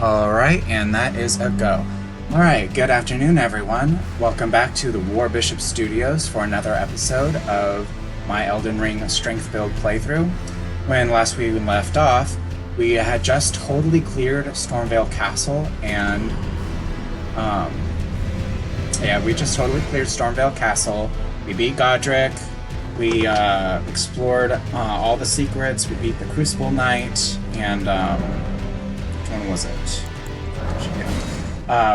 Alright, and that is a go. Alright, good afternoon, everyone. Welcome back to the War Bishop Studios for another episode of my Elden Ring Strength Build playthrough. When last we left off, we had just totally cleared Stormvale Castle, and we just totally cleared Stormvale Castle. We beat Godric. We explored all the secrets. We beat the Crucible Knight, and which one was it?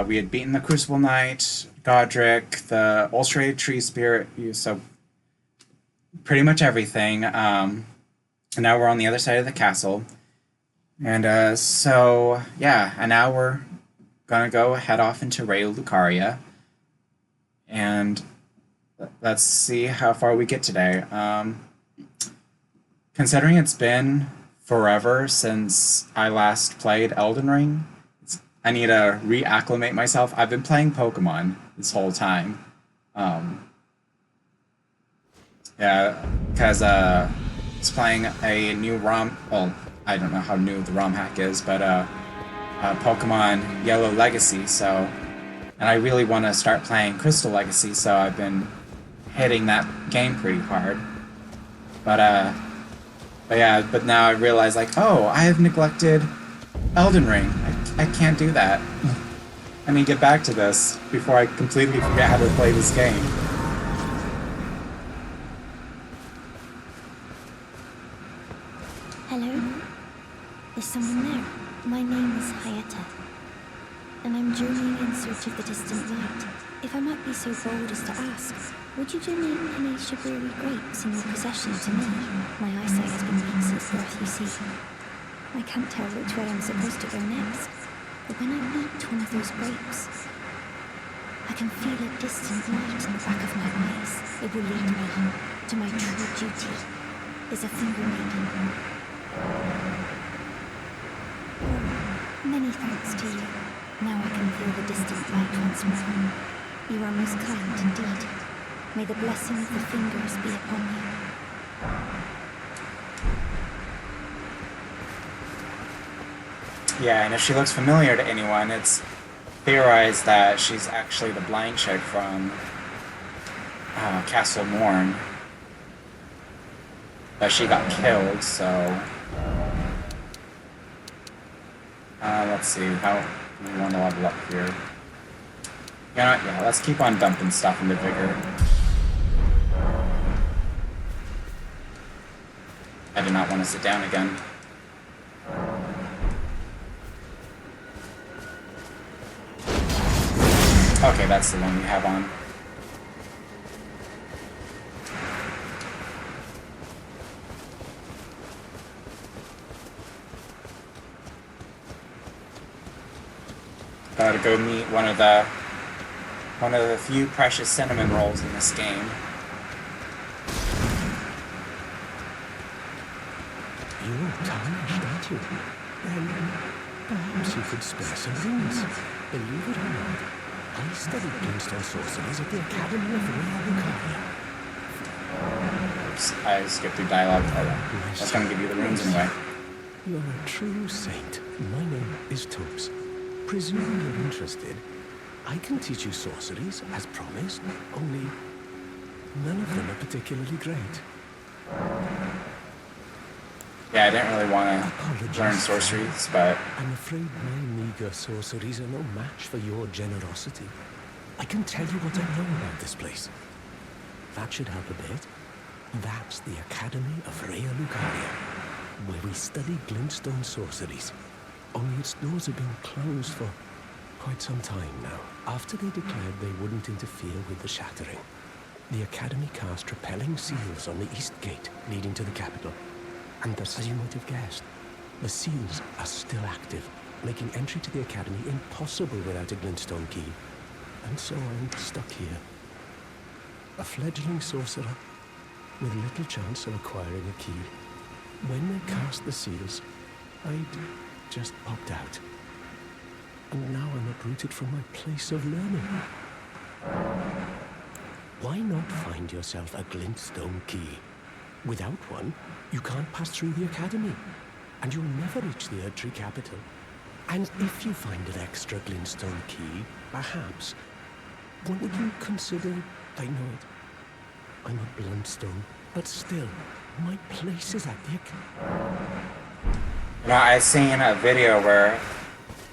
We had beaten the Crucible Knight, Godric, the Ulcerated Tree Spirit, so pretty much everything. And now we're on the other side of the castle. And and now we're gonna go head off into Raya Lucaria. And let's see how far we get today. Considering it's been forever since I last played Elden Ring, I need to reacclimate myself. I've been playing Pokemon this whole time. Because it's playing a new ROM. Well, I don't know how new the ROM hack is, but Pokemon Yellow Legacy. And I really want to start playing Crystal Legacy, so I've been hitting that game pretty hard. But now I realize, like, oh, I have neglected Elden Ring. I can't do that. I need to get back to this before I completely forget how to play this game. Hello? Is someone there? My name is Hayata, and I'm journeying in search of the distant light. If I might be so bold as to ask, would you donate any Shibuya grapes in your possession to me? My eyesight has been weak since birth, you see. I can't tell which way I'm supposed to go next, but when I eat one of those grapes, I can feel a distant light in the back of my eyes. It will lead me to my true duty as a finger maiden. Many thanks to you. Now I can feel the distant light once more. You are most kind indeed. May the blessing of the fingers be upon you. Yeah, and if she looks familiar to anyone, it's theorized that she's actually the blind chick from Castle Morn. But she got killed, so... let's see, how we want to level up here. You know what, yeah, let's keep on dumping stuff into Vigor. I do not want to sit down again. Okay, that's the one we have on. Gotta go meet one of the few precious cinnamon rolls in this game. You're tarnished, aren't you? Then perhaps you could spare some rings. Believe it or not, I studied Glintstone sorceries at the Academy of Raya Lucaria. Oops, I skipped through dialogue. Oh, well. That's gonna give you the runes anyway. You're a true saint. My name is Tubbs. Presuming you're interested, I can teach you sorceries, as promised, only none of them are particularly great. Yeah, I didn't really want to learn sorceries, but... I'm afraid my meager sorceries are no match for your generosity. I can tell you what I know about this place. That should help a bit. That's the Academy of Raya Lucaria, where we study glintstone sorceries. Only its doors have been closed for quite some time now, after they declared they wouldn't interfere with the shattering. The Academy cast repelling seals on the east gate leading to the capital. And thus, as you might have guessed, the seals are still active, making entry to the Academy impossible without a glintstone key. And so I'm stuck here. A fledgling sorcerer with little chance of acquiring a key. When they cast the seals, I'd just popped out. And now I'm uprooted from my place of learning. Why not find yourself a glintstone key? Without one, you can't pass through the Academy, and you'll never reach the Erdtree capital. And if you find an extra glintstone key, perhaps, wouldn't you consider, I know it, I'm a bluntstone, but still, my place is at the You know, I seen a video where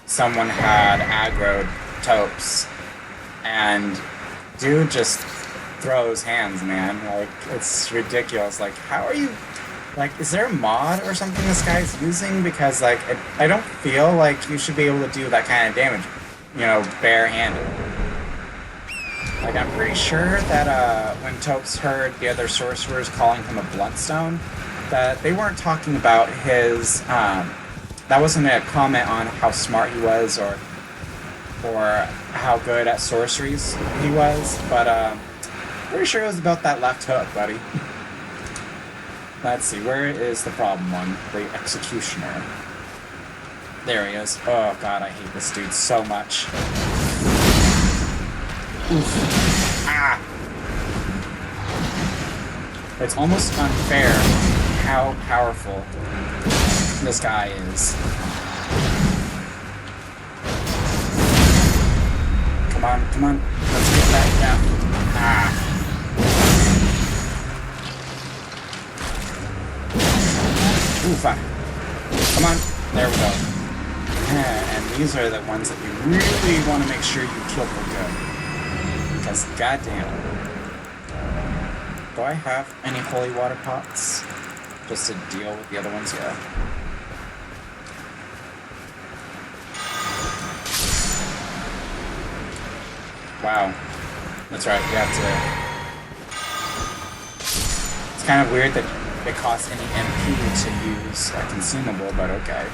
someone had aggroed Topes, and dude just throws hands, man. Like, it's ridiculous. Like, how are you... Like, is there a mod or something this guy's using? Because, like, I don't feel like you should be able to do that kind of damage, you know, barehanded. Like, I'm pretty sure that when Topes heard the other sorcerers calling him a bluntstone, that they weren't talking about his, that wasn't a comment on how smart he was or how good at sorceries he was, but pretty sure it was about that left hook, buddy. Let's see, where is the problem one? The Executioner. There he is. Oh god, I hate this dude so much. Oof. Ah! It's almost unfair how powerful this guy is. Come on, come on. Let's get that down. Ah. Ooh, fuck. Come on. There we go. And these are the ones that you really want to make sure you kill for good. Because, goddamn. Do I have any holy water pots? Just to deal with the other ones? Yeah. Wow. That's right, you have to... It's kind of weird that it costs any MP to use a consumable, but okay.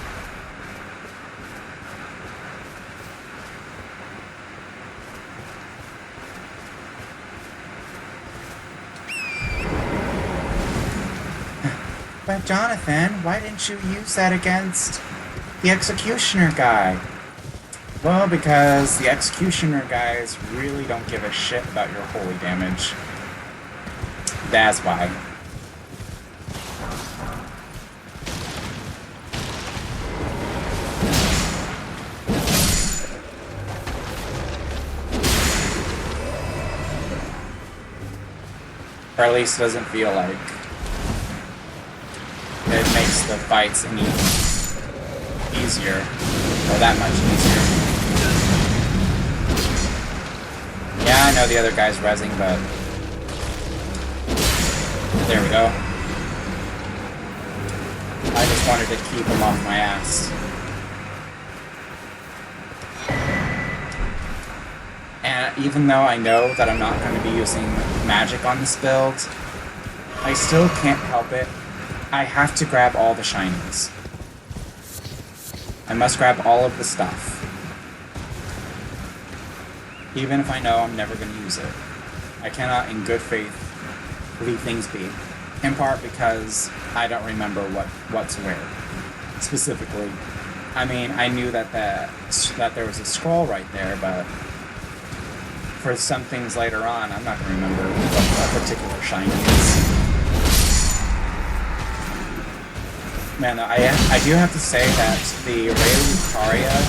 But Jonathan, why didn't you use that against the Executioner guy? Well, because the Executioner guys really don't give a shit about your holy damage. That's why. Or at least it doesn't feel like it makes the fights any easier, or that much easier. Yeah, I know the other guy's rezzing, but there we go. I just wanted to keep him off my ass. And even though I know that I'm not going to be using magic on this build, I still can't help it. I have to grab all the shinies. I must grab all of the stuff. Even if I know I'm never going to use it. I cannot, in good faith, leave things be. In part because I don't remember what's where, specifically. I mean, I knew that there was a scroll right there, but for some things later on, I'm not going to remember what a particular shiny is. Man, I do have to say that the Rey Lucaria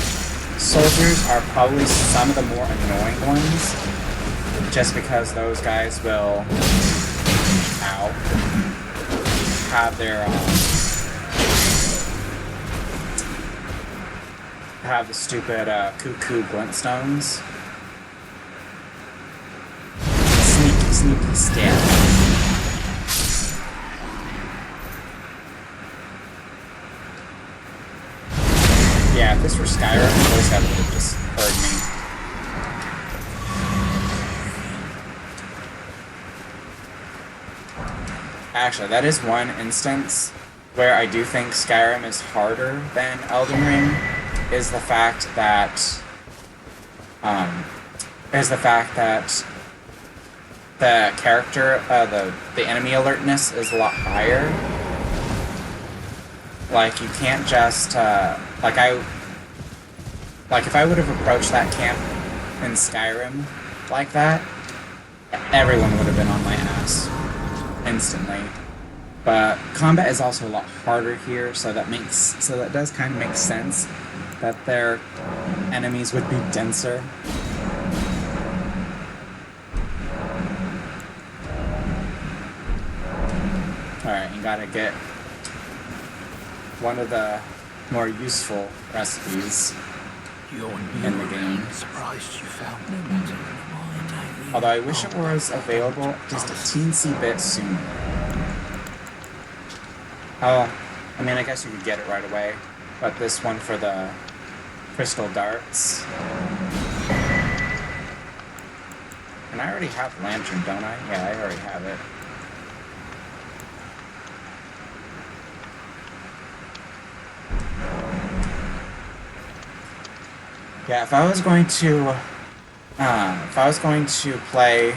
soldiers are probably some of the more annoying ones, just because those guys will, have their, have the stupid, cuckoo glintstones. Sneaky stab. Yeah, if this were Skyrim, those guys would have just heard me. Actually, that is one instance where I do think Skyrim is harder than Elden Ring, is the fact that the character, the enemy alertness is a lot higher. Like, you can't just, like if I would have approached that camp in Skyrim like that, everyone would have been on my ass instantly. But combat is also a lot harder here, so that does kind of make sense that their enemies would be denser. Alright, you gotta get one of the more useful recipes in the game. Surprised you found no matter why. Although I wish it was available just a teensy bit sooner. Oh, I mean, I guess you could get it right away, but this one for the crystal darts. And I already have lantern, don't I? Yeah, I already have it. Yeah, if I was going to play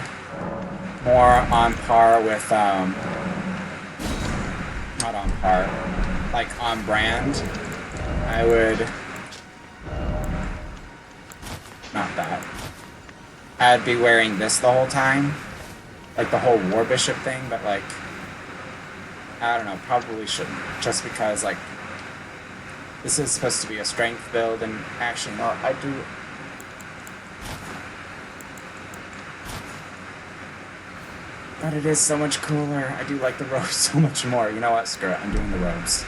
more on par with, not on par, like on brand, I would, not that, I'd be wearing this the whole time, like the whole War Bishop thing, but like, I don't know, probably shouldn't, just because like, this is supposed to be a strength build, and actually, no, I do. But it is so much cooler. I do like the robes so much more. You know what? Screw it. I'm doing the robes.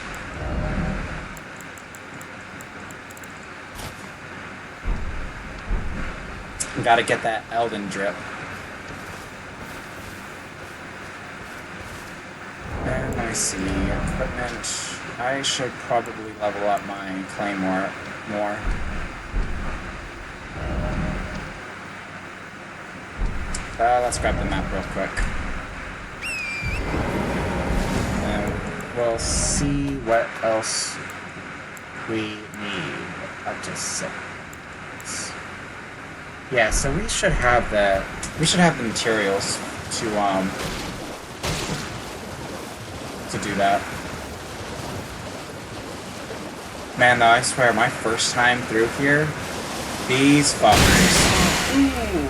Gotta get that Elden drip. And let me see. Equipment. I should probably level up my claymore more. Let's grab the map real quick. And we'll see what else we need. Up to 6. Yeah, so we should have the materials to do that. Man, though, I swear, my first time through here, these fuckers. Ooh.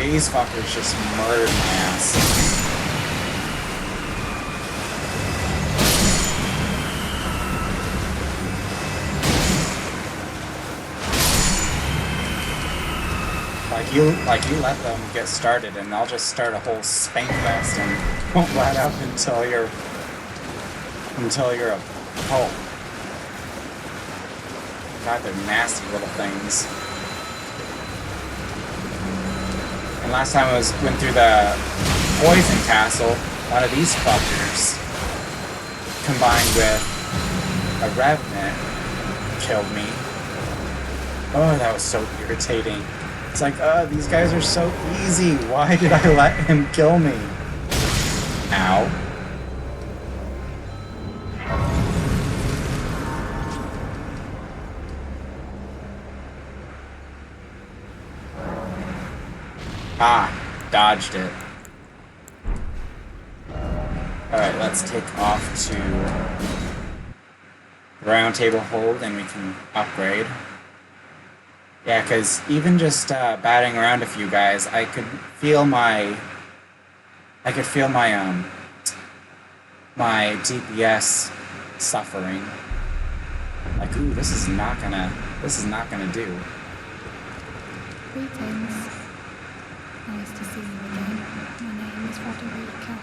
These fuckers just murdered my ass. Like you let them get started, and they'll just start a whole spank fest and won't let up until you're a pulp. God, they're nasty little things. And last time I went through the poison castle, one of these fuckers, combined with a revenant, killed me. Oh, that was so irritating. It's like, these guys are so easy. Why did I let him kill me? Ow. Ah, dodged it. Alright, let's take off to round table hold and we can upgrade. Yeah, because even just batting around a few guys, I could feel my my DPS suffering. Like, ooh, this is not gonna do. Greetings. Nice to see you again. My name is Roderica.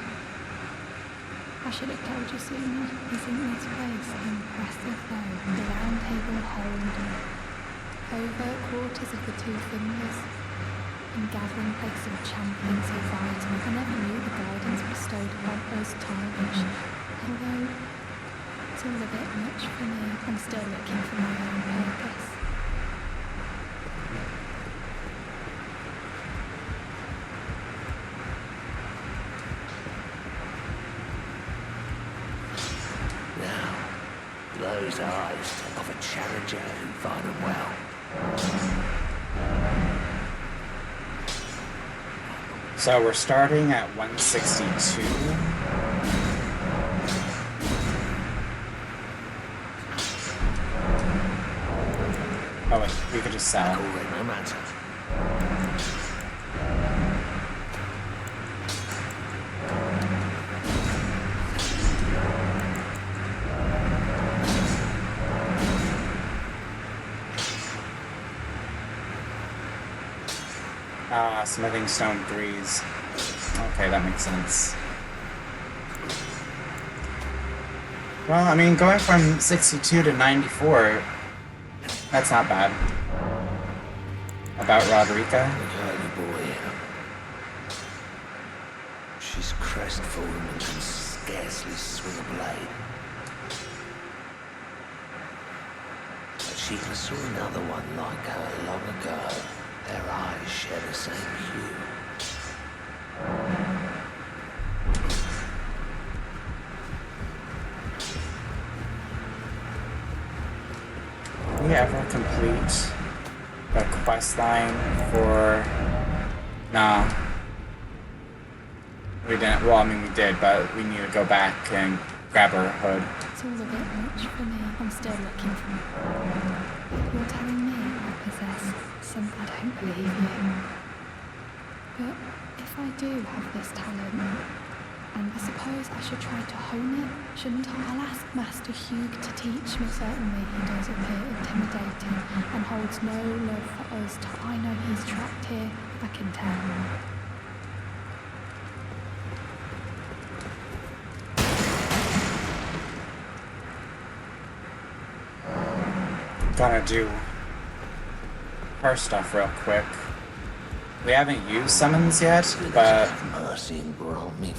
I should have told you sooner. Isn't this place impressive though? The round table hold. Over quarters of the two fingers, and gathering place of champions who fight, and I never knew the guidance bestowed upon those tarnished. Although it's all a bit much for me, I'm still looking for my own purpose. Now, those eyes of a challenger who fought him well. So we're starting at 162. Oh wait, we could just sell. No matter. Ah, smithing stone 3s. Okay, that makes sense. Well, I mean, going from 62 to 94, that's not bad. About Roderica. Early boy. She's crestfallen and can scarcely swing a blade. But she saw another one like her long ago. Their eyes share the same hue. We ever complete the quest line for... Nah. We didn't. Well, I mean, we did, but we need to go back and grab her hood. It's all a bit much for me. I'm still looking for... You're telling me I possess some... I don't believe you. But if I do have this talent, and I suppose I should try to hone it, shouldn't I? I'll ask Master Hugh to teach me. Certainly he does appear intimidating and holds no love for us. I know he's trapped here. I can tell. Gonna do her stuff real quick. We haven't used summons yet, but Mercy and grant me.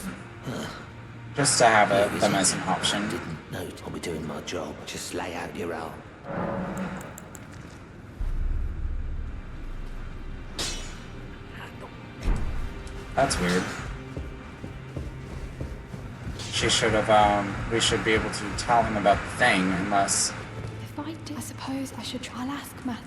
just to have them as an option. Didn't know I'll be doing my job. Just lay out your own. That's weird. She should have, we should be able to tell him about the thing, unless... If I do, I suppose I should try. I'll ask Matt.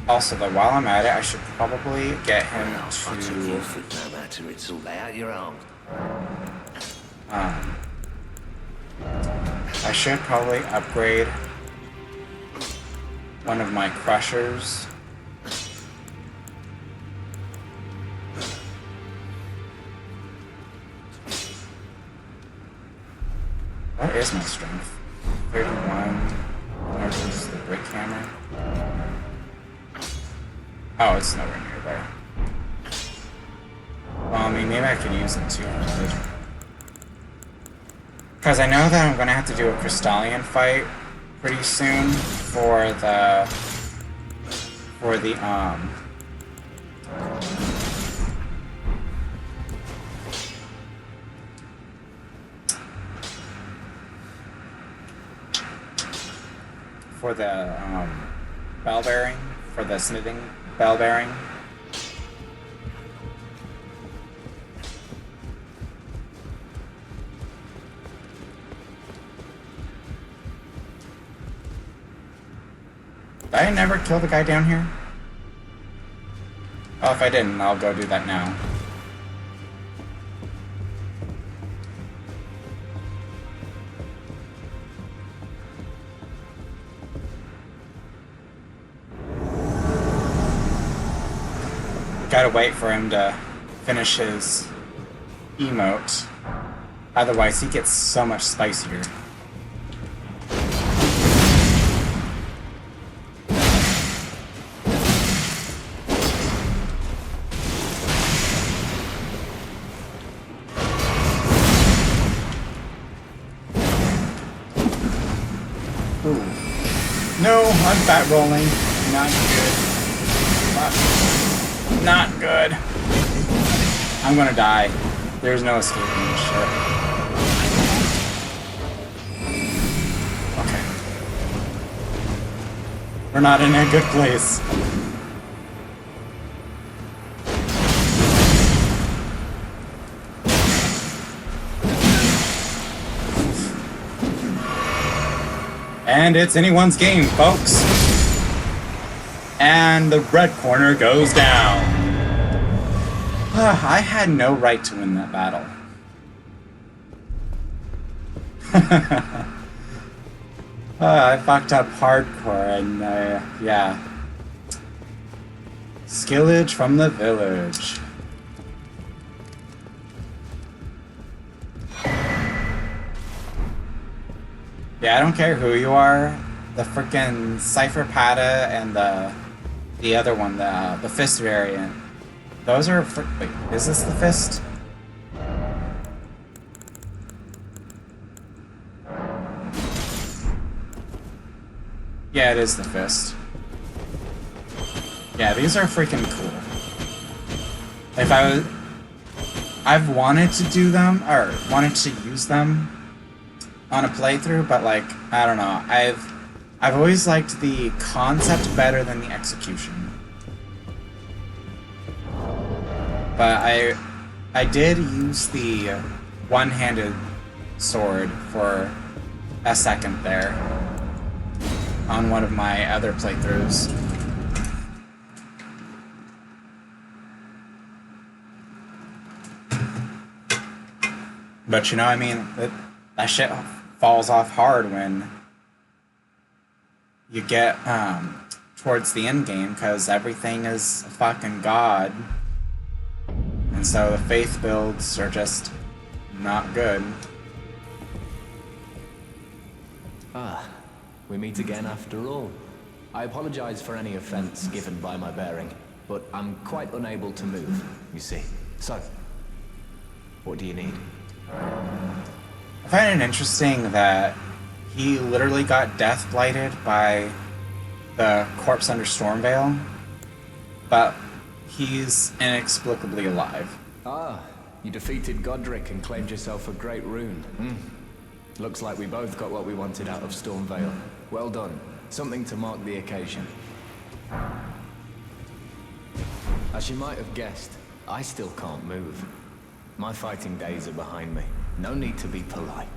Also, though, while I'm at it, I should probably get him I'll take your to... foot no matter. It's all lay out your own. I should probably upgrade one of my crushers. What is my strength? 31 versus the brick hammer. Oh, it's nowhere near there. Well, I mean, maybe I could use it too. Because I know that I'm going to have to do a Crystallian fight pretty soon for the bell bearing, for the smithing bell bearing. Did I never kill the guy down here? Oh, if I didn't, I'll go do that now. Gotta wait for him to finish his emote. Otherwise, he gets so much spicier. Ooh. No, I'm fat rolling. Not good. Not good. I'm gonna die. There's no escaping this shit. Okay. We're not in a good place. And it's anyone's game, folks. And the red corner goes down. I had no right to win that battle. I fucked up hardcore, and yeah. Skillage from the village. Yeah, I don't care who you are. The freaking Cypher Pata and the other one, the Fist variant. Those are wait, is this the Fist? Yeah, it is the Fist. Yeah, these are freaking cool. If I was... I've wanted to do them, or wanted to use them on a playthrough, but like, I don't know. I've always liked the concept better than the execution. But I did use the one-handed sword for a second there on one of my other playthroughs. But you know, I mean, that shit falls off hard when you get towards the end game, because everything is a fucking god. And so the faith builds are just not good. Ah, we meet again after all. I apologize for any offense given by my bearing, but I'm quite unable to move, you see. So, what do you need? I find it interesting that he literally got death blighted by the corpse under Stormvale, but he's inexplicably alive. Ah, you defeated Godric and claimed yourself a great rune. Looks like we both got what we wanted out of Stormvale. Well done. Something to mark the occasion. As you might have guessed, I still can't move. My fighting days are behind me. No need to be polite.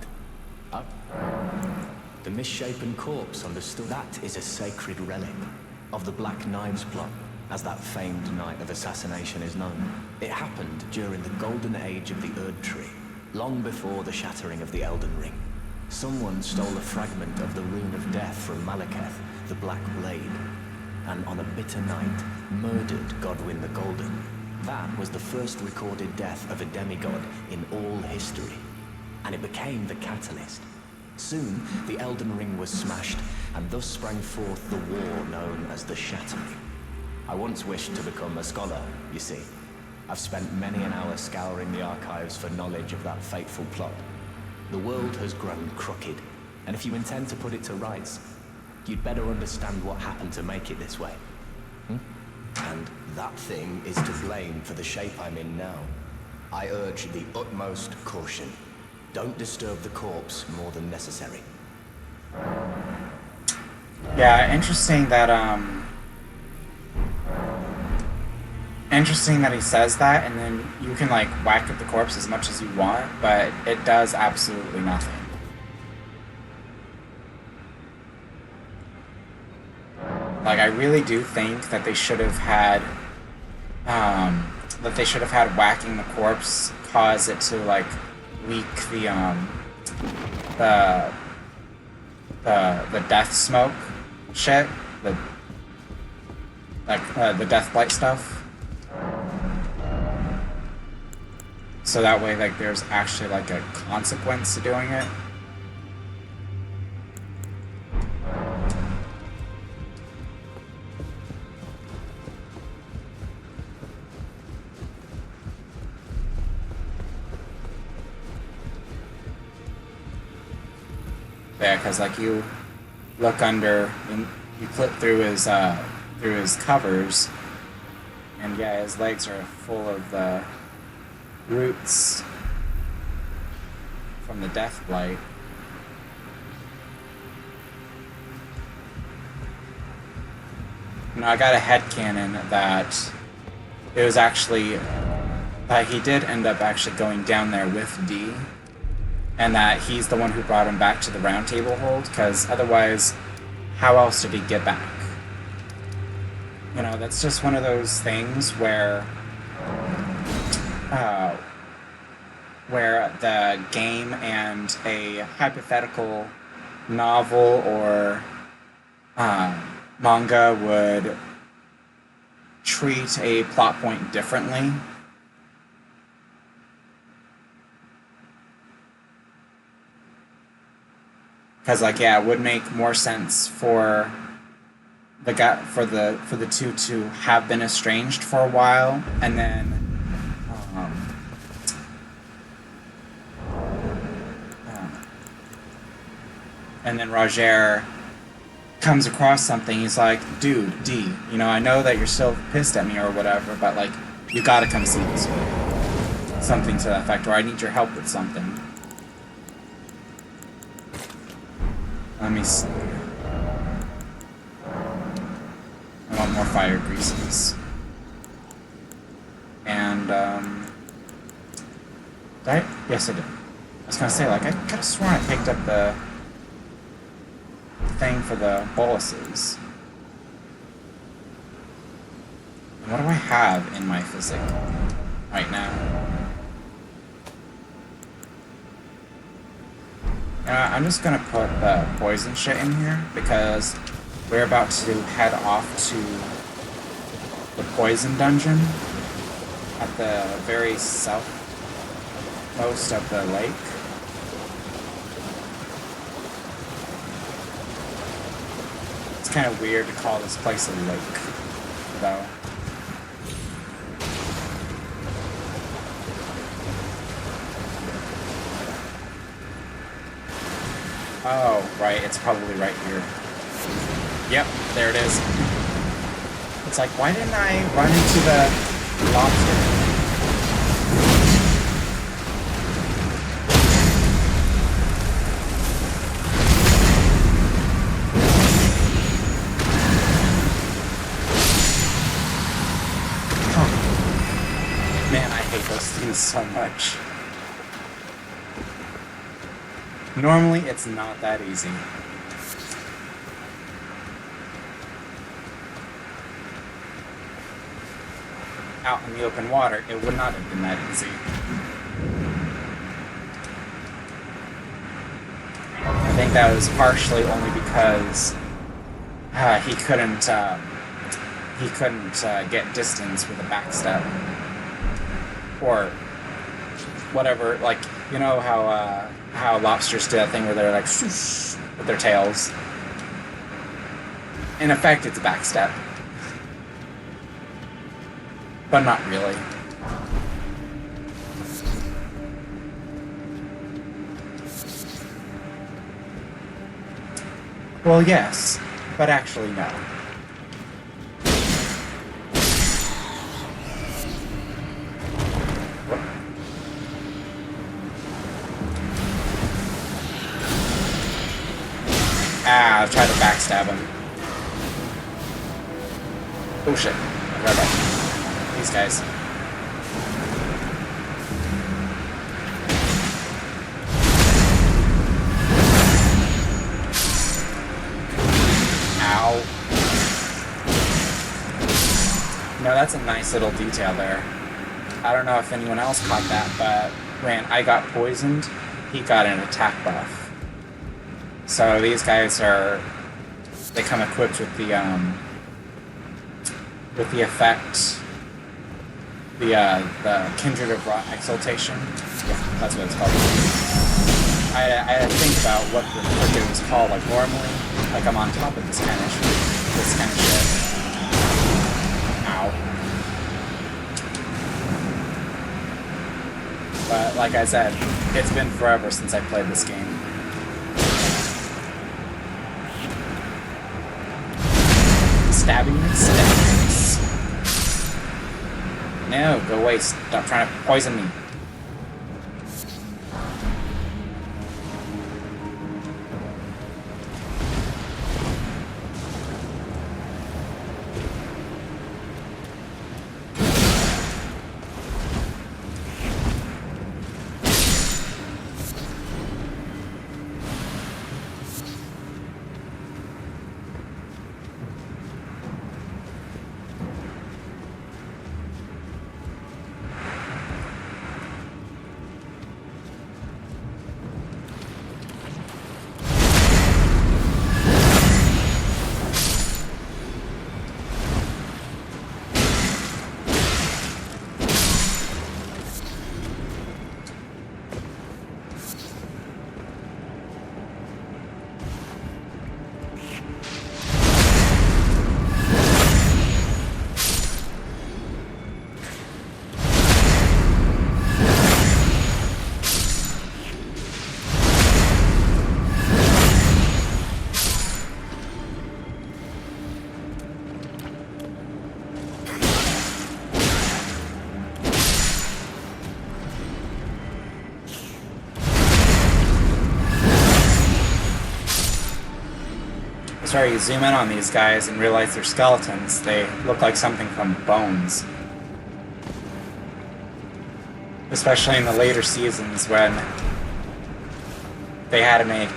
Up. The misshapen corpse understood. That is a sacred relic of the Black Knives plot, as that famed night of assassination is known. It happened during the golden age of the Erd Tree, long before the shattering of the Elden Ring. Someone stole a fragment of the Rune of Death from Malekith, the Black Blade, and on a bitter night, murdered Godwyn the Golden. That was the first recorded death of a demigod in all history, and it became the catalyst. Soon, the Elden Ring was smashed, and thus sprang forth the war known as the Shattering. I once wished to become a scholar, you see. I've spent many an hour scouring the archives for knowledge of that fateful plot. The world has grown crooked, and if you intend to put it to rights, you'd better understand what happened to make it this way. And that thing is to blame for the shape I'm in now. I urge the utmost caution. Don't disturb the corpse more than necessary. Yeah, interesting that he says that, and then you can like whack at the corpse as much as you want, but it does absolutely nothing. Like, I really do think that they should have had whacking the corpse cause it to like leak the death smoke shit, the death blight stuff. So that way, like, there's actually like a consequence to doing it. Yeah, because like you look under, and you clip through his covers, and yeah, his legs are full of the roots from the death blight. You know, I got a headcanon that it was actually that he did end up actually going down there with D, and that he's the one who brought him back to the Round Table hold, because otherwise, how else did he get back? You know, that's just one of those things where the game and a hypothetical novel or manga would treat a plot point differently. Because like, yeah, it would make more sense for the guy for the two to have been estranged for a while, and then um, Roger comes across something. He's like, dude, D, you know, I know that you're still pissed at me or whatever, but like, you gotta come see this. Something to that effect, or I need your help with something. Let me see. I want more fire greases. And, did I? Yes, I did. I was gonna say, like, I could have sworn I picked up the thing for the boluses. What do I have in my physic right now? I'm just gonna put the poison shit in here because we're about to head off to the poison dungeon at the very southmost of the lake. It's kind of weird to call this place a lake, though. Oh, right, it's probably right here. Yep, there it is. It's like, why didn't I run into the lobster? Huh. Man, I hate those things so much. Normally, it's not that easy. Out in the open water, it would not have been that easy. I think that was partially only because he couldn't get distance with a backstep. Or whatever, like, you know how lobsters do that thing where they're like swoosh with their tails. In effect, it's a backstep. But not really. Well, yes, but actually no. I tried to backstab him. Oh shit. Right about these guys. Ow. No, that's a nice little detail there. I don't know if anyone else caught that, but when I got poisoned, he got an attack buff. So these guys they come equipped with the effect, the Kindred of Rot Exaltation. Yeah, that's what it's called. I had to think about what the frick it was called. Like normally, like I'm on top of this kind of shit. Ow. But like I said, it's been forever since I played this game. Stabbing me? No, go away. Stop trying to poison me. sorry, you zoom in on these guys and realize they're skeletons. They look like something from Bones. Especially in the later seasons when they had to make,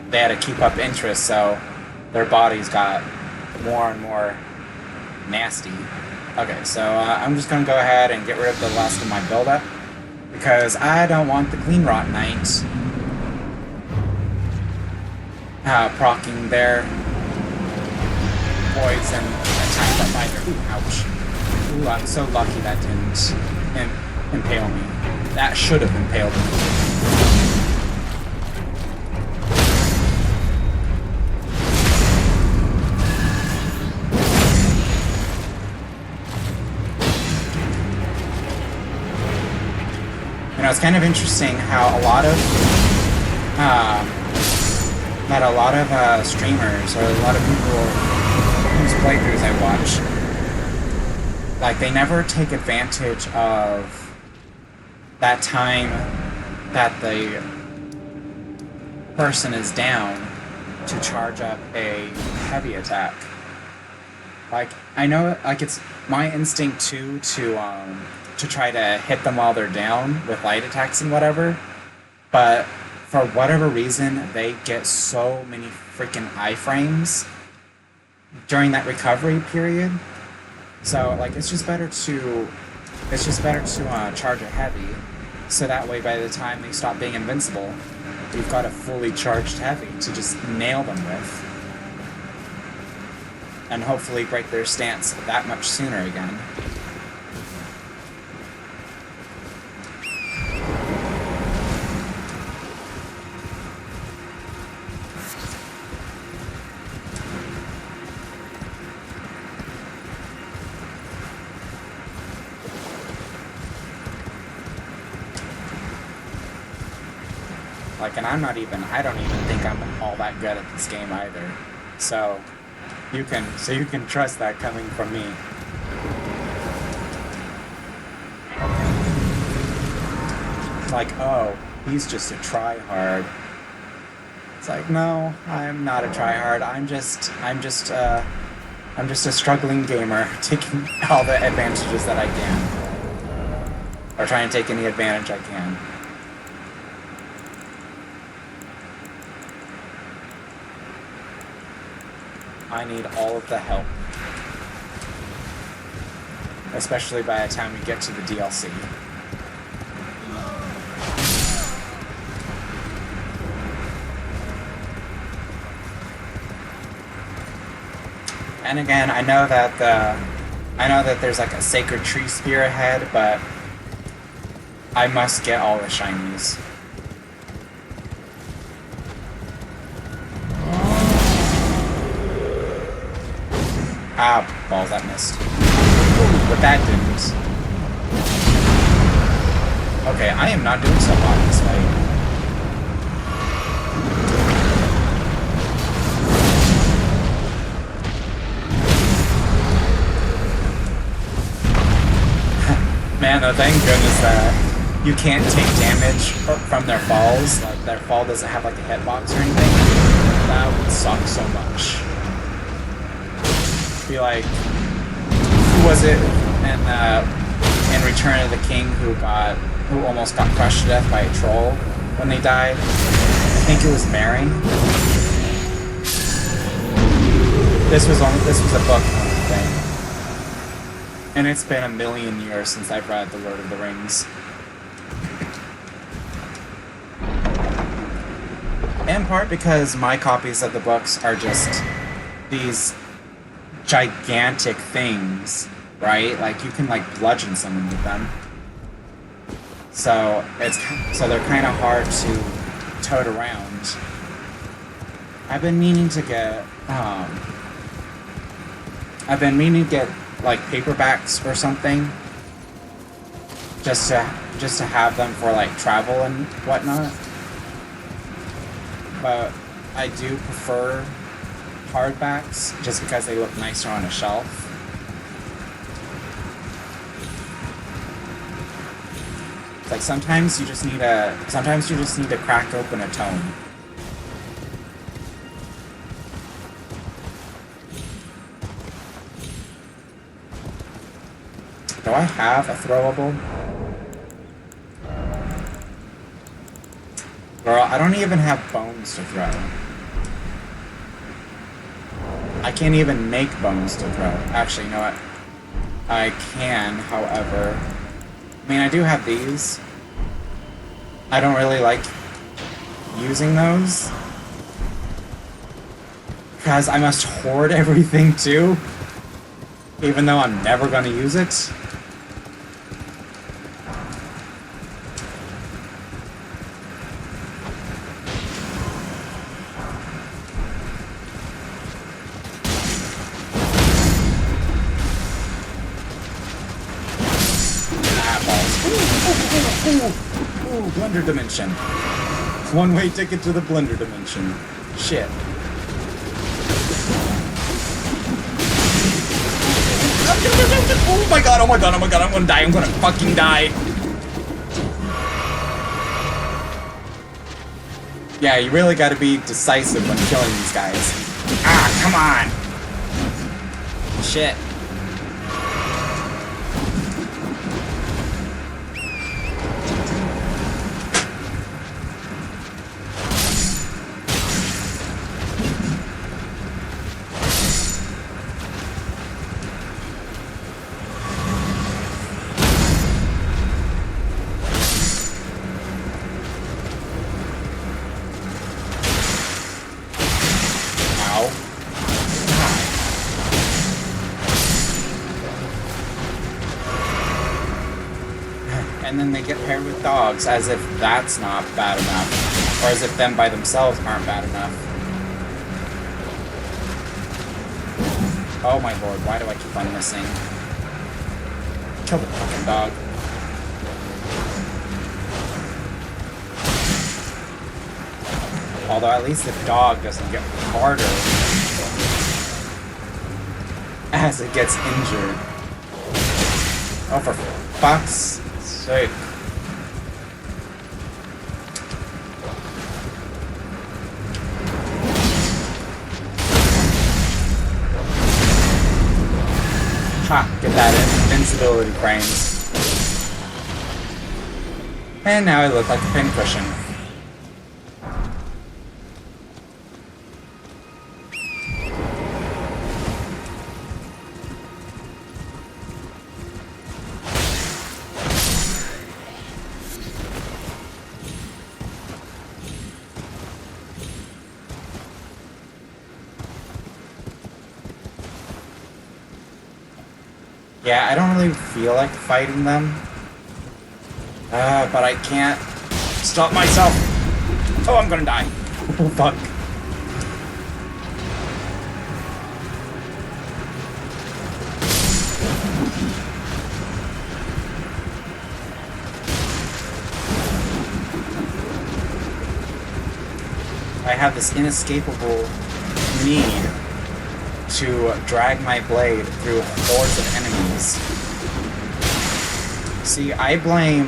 they had to keep up interest, so their bodies got more and more nasty. Okay, so I'm just gonna go ahead and get rid of the last of my buildup, because I don't want the Clean Rot Knight proccing their poison attack up by their... Ooh, ouch. Ooh, I'm so lucky that didn't impale me. That should have impaled me. You know, it's kind of interesting how a lot of streamers or a lot of people whose playthroughs I watch, like, they never take advantage of that time that the person is down to charge up a heavy attack. Like, I know, like, it's my instinct too to try to hit them while they're down with light attacks and whatever, but for whatever reason, they get so many freaking iframes during that recovery period. So, like, it's just better to charge a heavy, so that way by the time they stop being invincible, you've got a fully charged heavy to just nail them with, and hopefully break their stance that much sooner again. Like, and I don't even think I'm all that good at this game either. So you can trust that coming from me. Like, oh, he's just a tryhard. It's like, no, I'm not a tryhard. I'm just a struggling gamer taking all the advantages that I can, or trying to take any advantage I can. I need all of the help. Especially by the time we get to the DLC. And again, I know that there's like a sacred tree spear ahead, but I must get all the shinies. Ah, balls, that missed. But that didn't. Okay, I am not doing so hot this fight. Man, though, thank goodness that you can't take damage from their falls. Like, their fall doesn't have like a hitbox or anything. That would suck so much. Be like, who was it in Return of the King who almost got crushed to death by a troll when they died? I think it was Mary. This was a book thing, and it's been a million years since I've read The Lord of the Rings. In part because my copies of the books are just these gigantic things, right? Like, you can like bludgeon someone with them. So they're kind of hard to tote around. I've been meaning to get like paperbacks or something, just to have them for like travel and whatnot. But I do prefer hardbacks just because they look nicer on a shelf. It's like sometimes you just need to crack open a tome. Do I have a throwable? Girl, I don't even have bones to throw. I can't even make bones to throw. Actually, you know what? I can, however... I mean, I do have these. I don't really like using those. Because I must hoard everything, too. Even though I'm never going to use it. Ooh, Blender Dimension. One-way ticket to the Blender Dimension. Shit. Oh my god, oh my god, oh my god, I'm gonna die, I'm gonna fucking die. Yeah, you really gotta be decisive when killing these guys. Ah, come on! Shit. And then they get paired with dogs, as if that's not bad enough. Or as if them by themselves aren't bad enough. Oh my lord, why do I keep on missing? Kill the fucking dog. Although at least the dog doesn't get harder as it gets injured. Oh, for fuck's sake. Ha! Get that invincibility frames. And now I look like a pincushion. Yeah, I don't really feel like fighting them. But I can't stop myself. Oh, I'm gonna die. Oh, fuck. I have this inescapable need to drag my blade through hordes of enemies. See, I blame,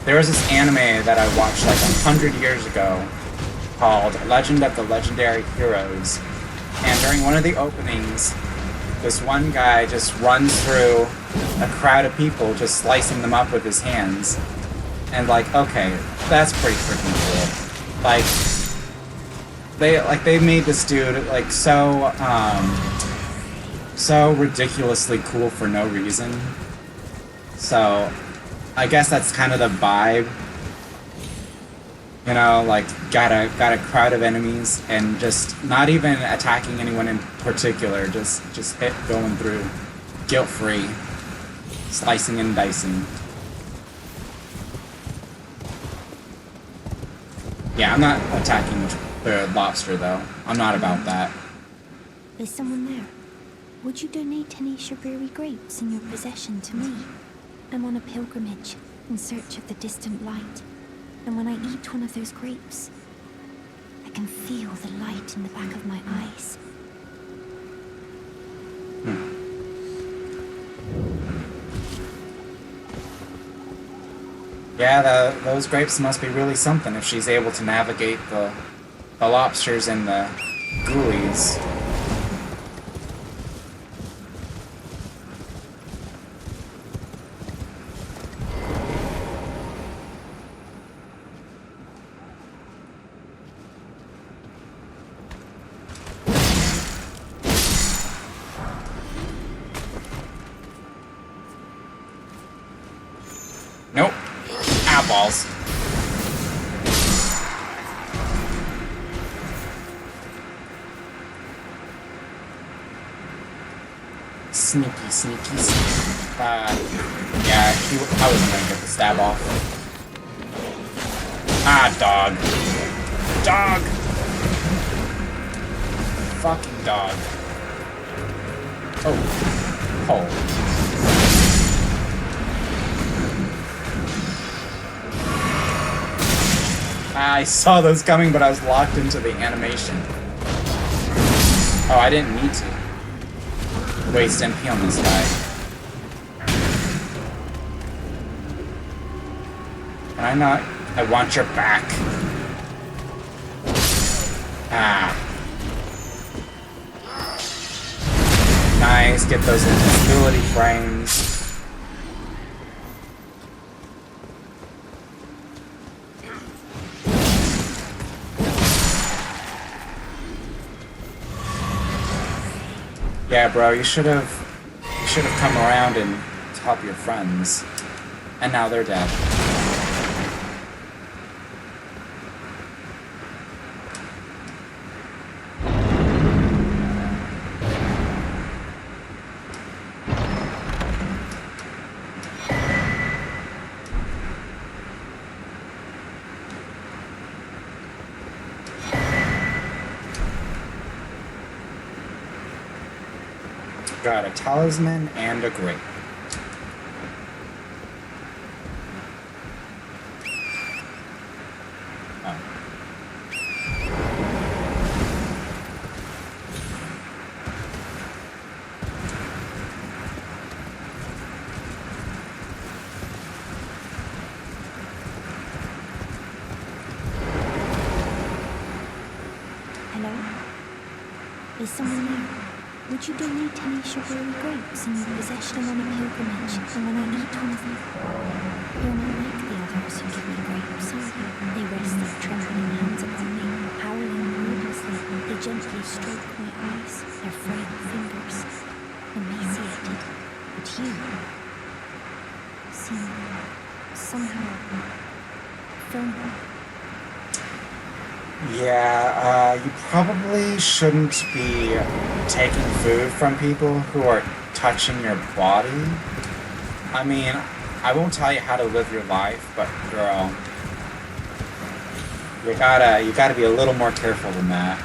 there was this anime that I watched like 100 years ago called Legend of the Legendary Heroes, and during one of the openings, this one guy just runs through a crowd of people just slicing them up with his hands, and like, okay, that's pretty freaking cool. Like, they made this dude like so ridiculously cool for no reason. So I guess that's kind of the vibe. You know, like got a crowd of enemies and just not even attacking anyone in particular, just hit going through, guilt-free, slicing and dicing. Yeah, I'm not attacking the lobster, though. I'm not about that. There's someone there. Would you donate any shrubbery grapes in your possession to me? I'm on a pilgrimage in search of the distant light. And when I eat one of those grapes, I can feel the light in the back of my eyes. Yeah, those grapes must be really something if she's able to navigate the lobsters and the ghoulies. Ah, balls. Sneaky, sneaky, sneaky. Yeah, I wasn't gonna get the stab off. Ah, dog. Dog! Fucking dog. Oh. Oh. I saw those coming, but I was locked into the animation. Oh, I didn't need to waste MP on this guy. Can I not? I want your back. Ah. Nice, get those invisibility frames. Yeah, bro, you should have come around and help your friends. And now they're dead. Got a talisman and a grate. Oh. Hello? Is someone there? Would you donate any sugary grapes in your possession on a pilgrimage? And when I eat one of them, you're not like the others who give me grapes, are you? They rest their trembling hands upon me, howling wordlessly. They gently stroke my eyes, their frail fingers, emaciated. But you seem somehow firmer. Yeah, you probably shouldn't be taking food from people who are touching your body. I mean, I won't tell you how to live your life, but girl, you gotta be a little more careful than that.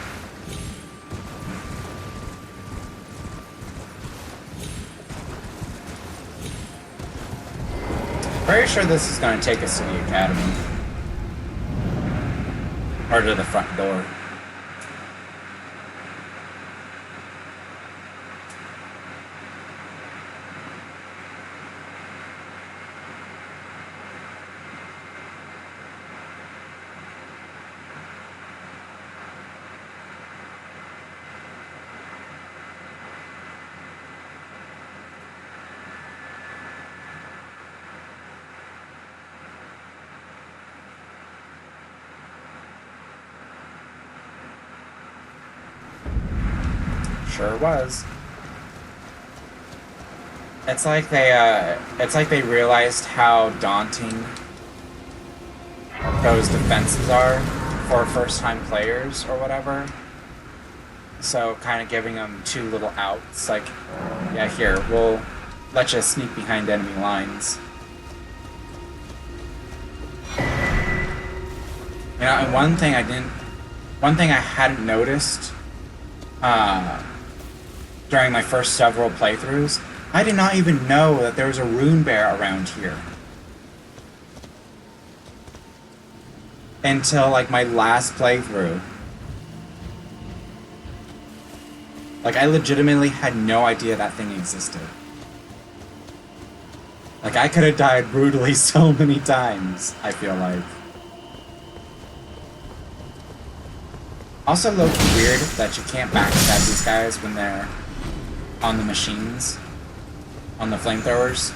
Very sure this is gonna take us to the academy. Or to the front door. Sure was. It's like they realized how daunting those defenses are for first-time players or whatever. So kind of giving them two little outs, like, yeah, here, we'll let you sneak behind enemy lines. You know, and one thing I hadn't noticed, during my first several playthroughs, I did not even know that there was a rune bear around here. Until, like, my last playthrough. Like, I legitimately had no idea that thing existed. Like, I could have died brutally so many times, I feel like. Also, look weird that you can't backstab these guys when they're on the machines, on the flamethrowers.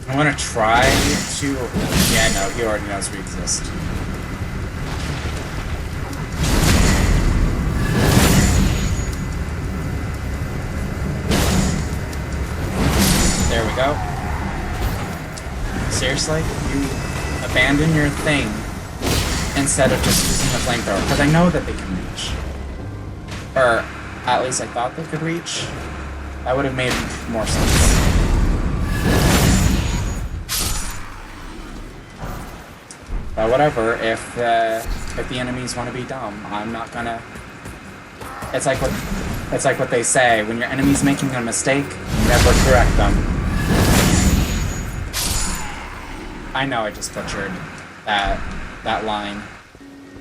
I'm gonna try to... Yeah, no, he already knows we exist. There we go. Seriously? You abandon your thing instead of just using the flamethrower. Because I know that they can reach. Or, at least I thought they could reach. That would have made more sense. But whatever, if the enemies want to be dumb, I'm not gonna... It's like what they say, when your enemy's making a mistake, never correct them. I know I just butchered that line,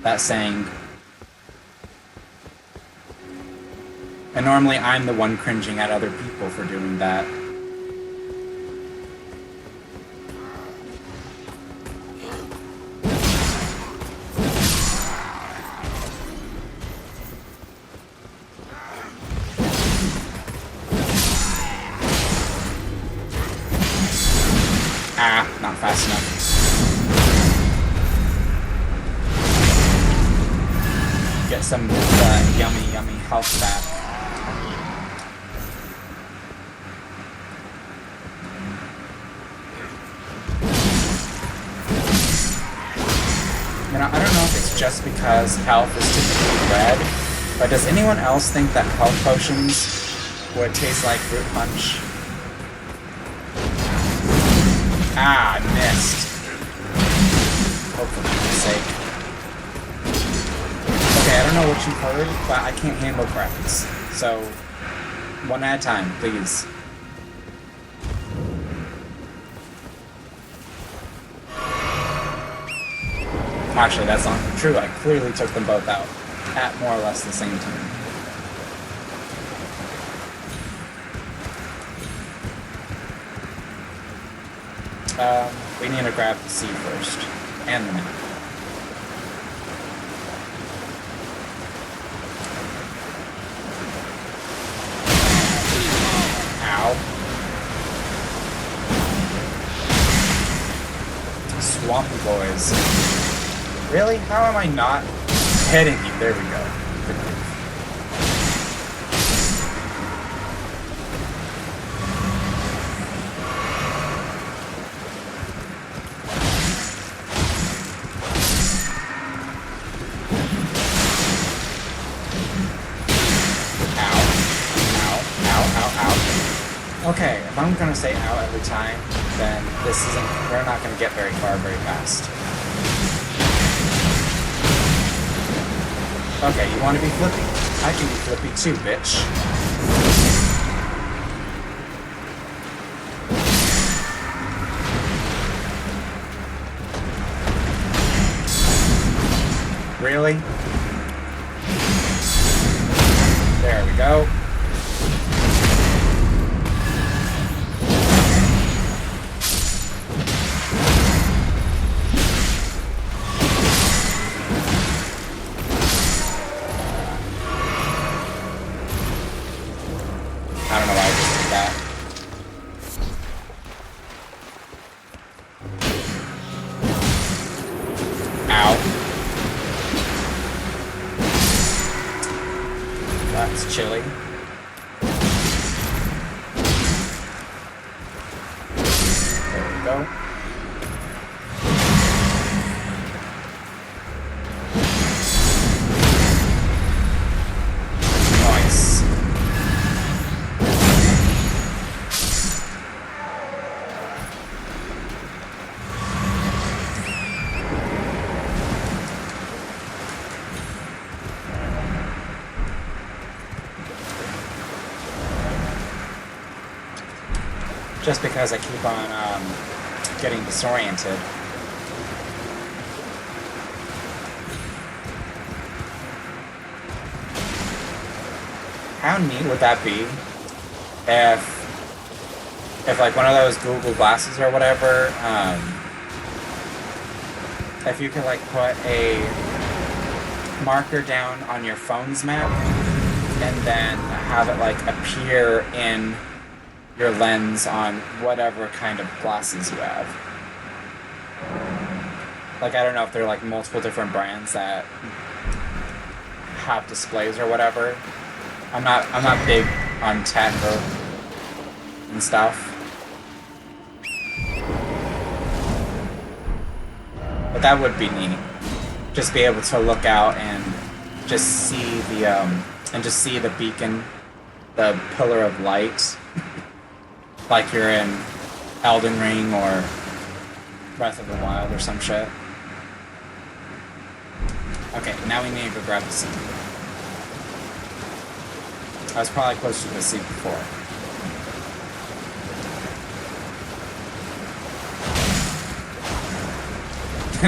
that saying. And normally I'm the one cringing at other people for doing that. Ah, not fast enough. Get some yummy health back. You know, I don't know if it's just because health is typically red, but does anyone else think that health potions would taste like fruit punch? Ah, I missed. Oh, for goodness sake. Okay, I don't know what you've heard, but I can't handle crowds. So, one at a time, please. Actually, that's not true. I clearly took them both out at more or less the same time. We need to grab the seed first, and the map. Ow. Swampy boys. Really? How am I not hitting you? There we go. Okay, if I'm gonna say ow every time, then we're not gonna get very far very fast. Okay, you wanna be flippy? I can be flippy too, bitch. Really? There we go. I don't know why I just did that. Ow. That's chilly. There we go. Nice. Just because I keep on getting disoriented. How neat would that be if like one of those Google glasses or whatever, if you could like put a marker down on your phone's map and then have it like appear in your lens on whatever kind of glasses you have. Like, I don't know if there are like multiple different brands that have displays or whatever. I'm not big on tech and stuff. But that would be neat. Just be able to look out and just see the beacon, the pillar of light, like you're in Elden Ring or Breath of the Wild or some shit. Okay, now we need to go grab the seed. I was probably close to the seed before.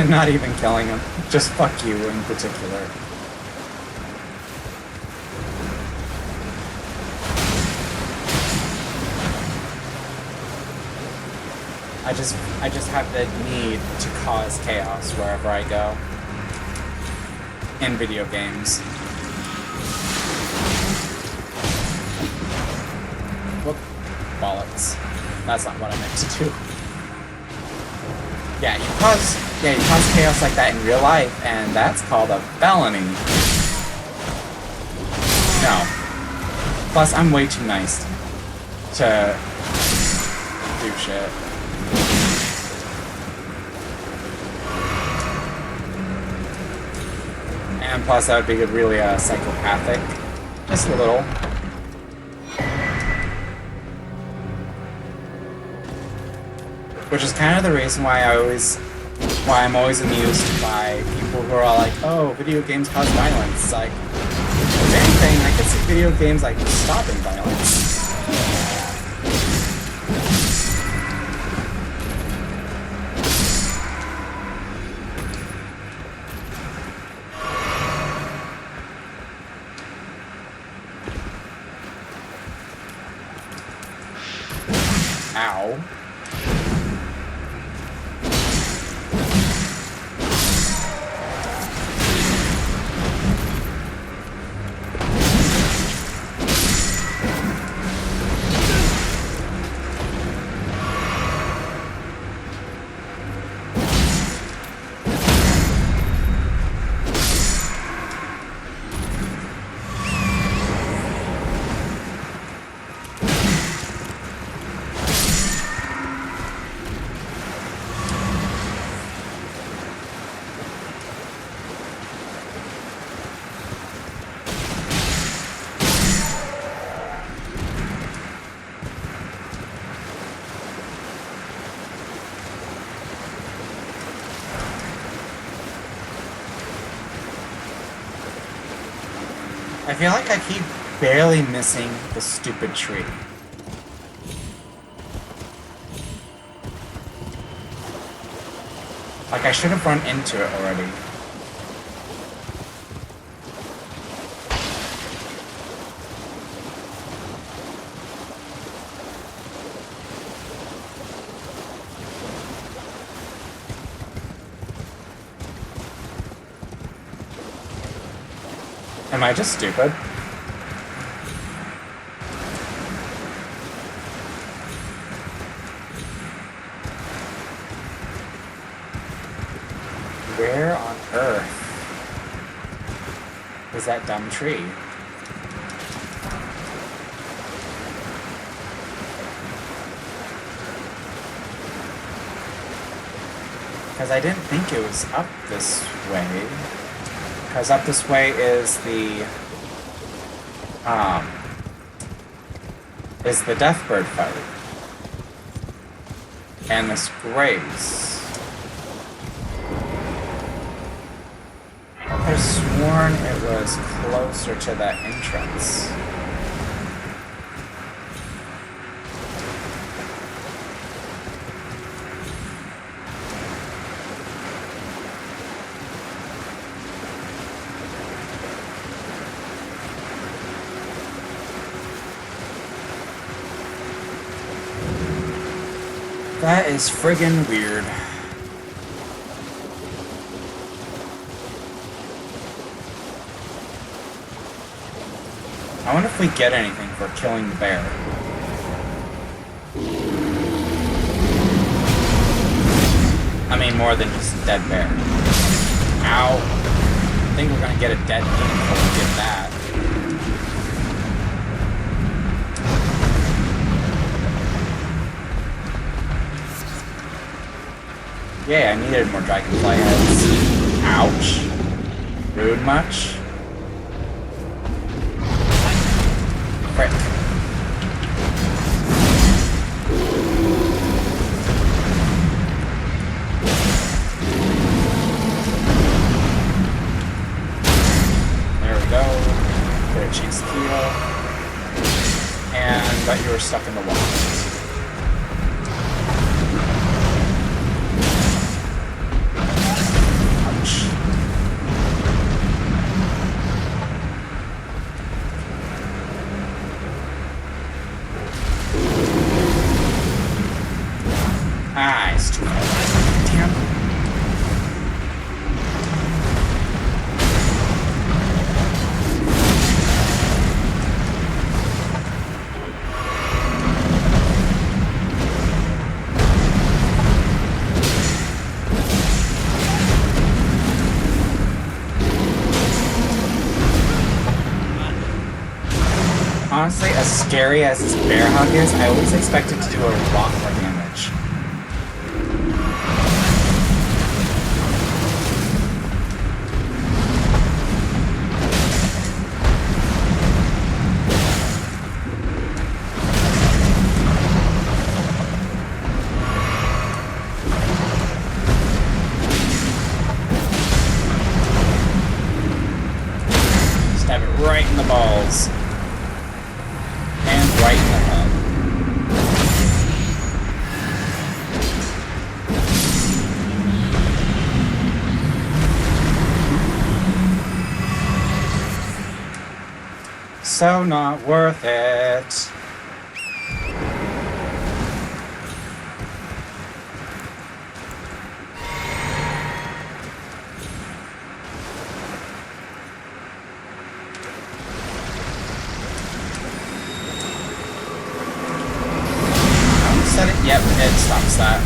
Not even killing him. Just fuck you in particular. I just have the need to cause chaos wherever I go. In video games. Whoop. Bollocks. That's not what I meant to do. Yeah, you cause chaos like that in real life, and that's called a felony. No. Plus, I'm way too nice to do shit. And plus, that would be really psychopathic. Just a little. Which is kind of the reason why I'm always amused by people who are like, oh, video games cause violence. It's like, if anything, I could see video games like stopping violence. Ow. I feel like I keep barely missing the stupid tree. Like, I should have run into it already. Am I just stupid? Where on earth is that dumb tree? Because I didn't think it was up this way. Because up this way is the Deathbird fight. And this grace. I could have sworn it was closer to that entrance. That is friggin' weird. I wonder if we get anything for killing the bear. more than just a dead bear. Ow. I think we're gonna get a dead bear before we get that. Yeah, I needed more dragonfly heads. Ouch. Rude much? Frick. There we go. Get a chance to heal. And but you were stuck in the wall. Ah, it's too far. Damn. Honestly, as scary as this bear hug is, I always expect it to do a lot more damage. Stab it right in the balls. And right in the head. So not worth it. Yep, it stops that.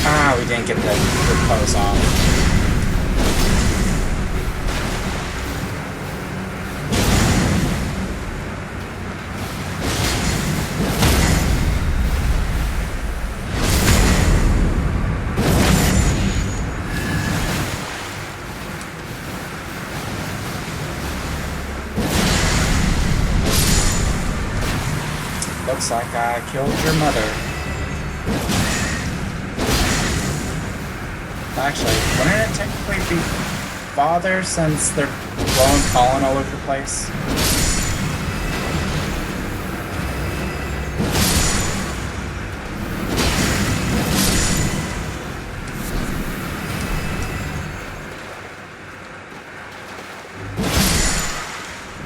Ah, we didn't get the pose off. Looks like I killed your mother. Actually, wouldn't it technically be father since they're blowing pollen all over the place?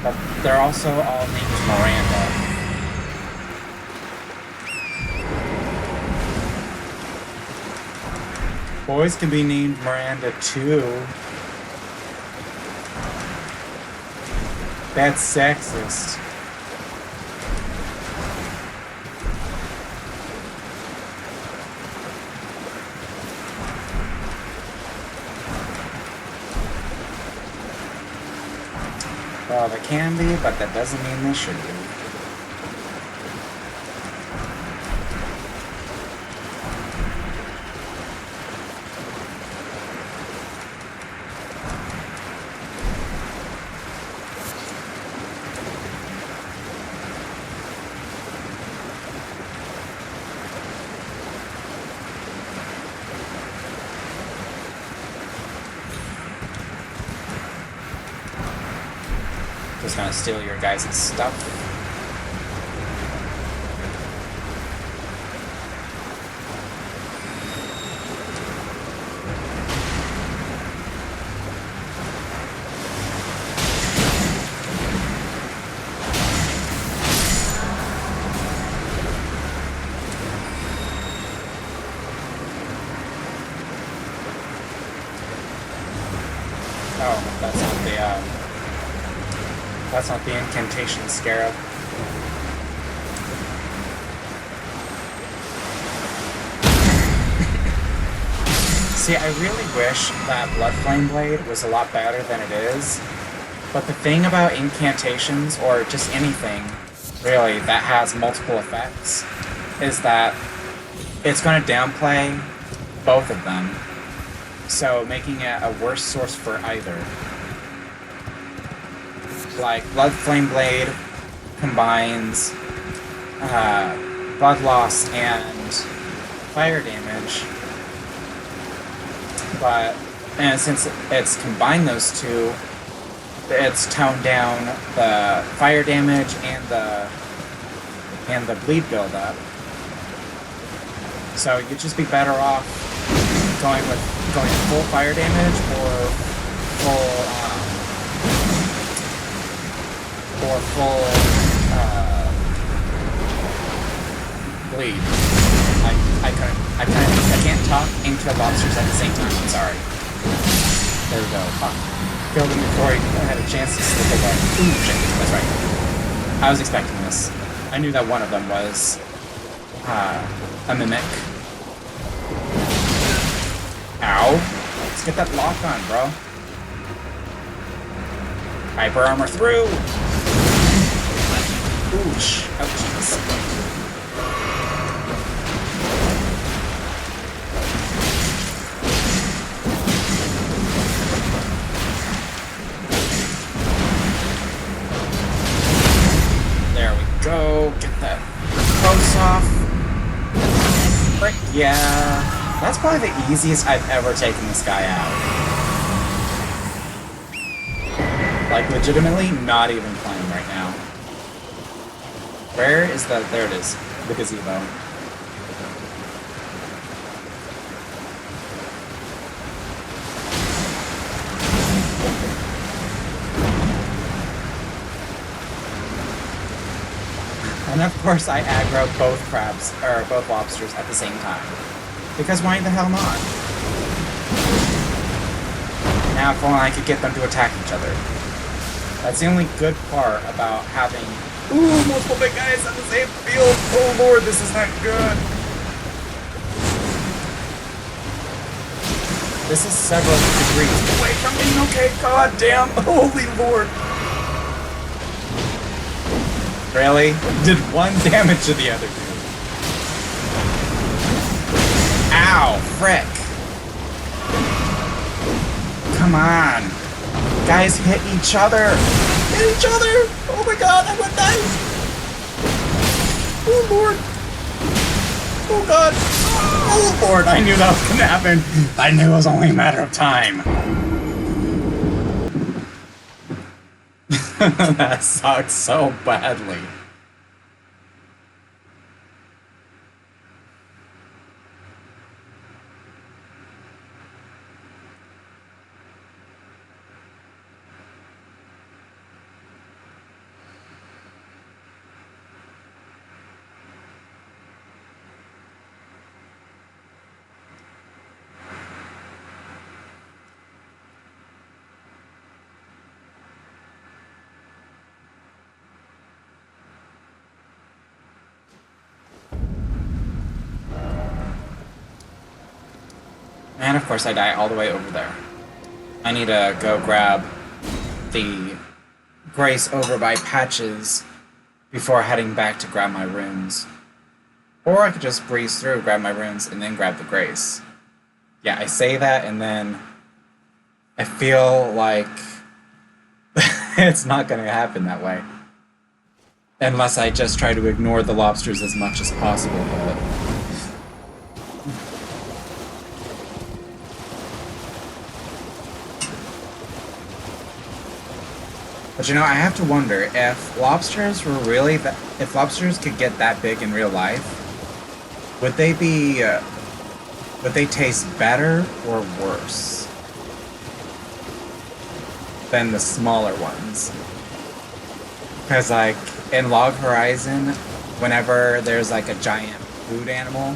But they're also all named Miranda. Boys can be named Miranda too. That's sexist. Well, they can be, but that doesn't mean they should be. Just gonna steal your guys' stuff. Oh, that's not the incantation scarab. See, I really wish that Blood Flame Blade was a lot better than it is. But the thing about incantations, or just anything, really, that has multiple effects, is that it's going to downplay both of them. So, making it a worse source for either. Like, Blood Flame Blade combines blood loss and fire damage. And since it's combined those two, it's toned down the fire damage and the bleed buildup. So you'd just be better off going full fire damage or full bleed. I can't talk and kill lobsters at the same time. I'm sorry. There we go. Killed him before he had a chance to slip away. Ooh, shit. That's right. I was expecting this. I knew that one of them was a mimic. Ow. Let's get that lock on, bro. Hyper armor through! Ooch. Ouchies. Go, get that post off. Frick, yeah. That's probably the easiest I've ever taken this guy out. Like, legitimately, not even playing right now. Where is the... There it is. The gazebo. And of course I aggro both crabs, or both lobsters at the same time. Because why the hell not? Now if only I could get them to attack each other. That's the only good part about having... Ooh, multiple big guys on the same field! Oh lord, this is not good! This is several degrees away from being okay, god damn! Holy lord! Really? Did 1 damage to the other dude. Ow, frick. Come on. Guys, hit each other. Hit each other. Oh my god, I went down. Oh lord. Oh god. Oh lord, I knew that was gonna happen. I knew it was only a matter of time. That sucks so badly. And of course I die all the way over there. I need to go grab the Grace over by Patches before heading back to grab my runes. Or I could just breeze through, grab my runes, and then grab the Grace. Yeah, I say that and then I feel like it's not going to happen that way. Unless I just try to ignore the lobsters as much as possible, but... But you know, I have to wonder if lobsters were really that. If lobsters could get that big in real life, would they be? Would they taste better or worse than the smaller ones? Because like in Log Horizon, whenever there's like a giant food animal,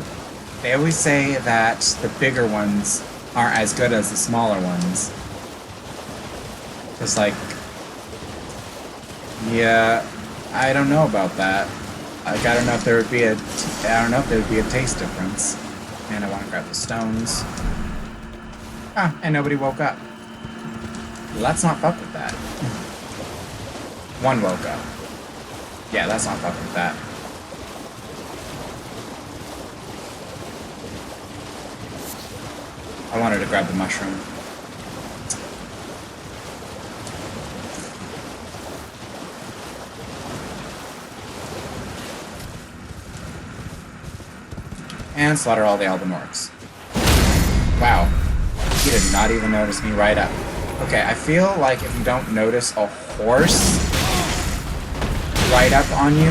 they always say that the bigger ones aren't as good as the smaller ones. Just like. Yeah, I don't know about that. Like, I don't know if there would be a taste difference. And I want to grab the stones. Ah, and nobody woke up. Let's not fuck with that. One woke up. Yeah, let's not fuck with that. I wanted to grab the mushroom. And slaughter all the Elden Orcs. Wow. He did not even notice me right up. Okay, I feel like if you don't notice a horse right up on you,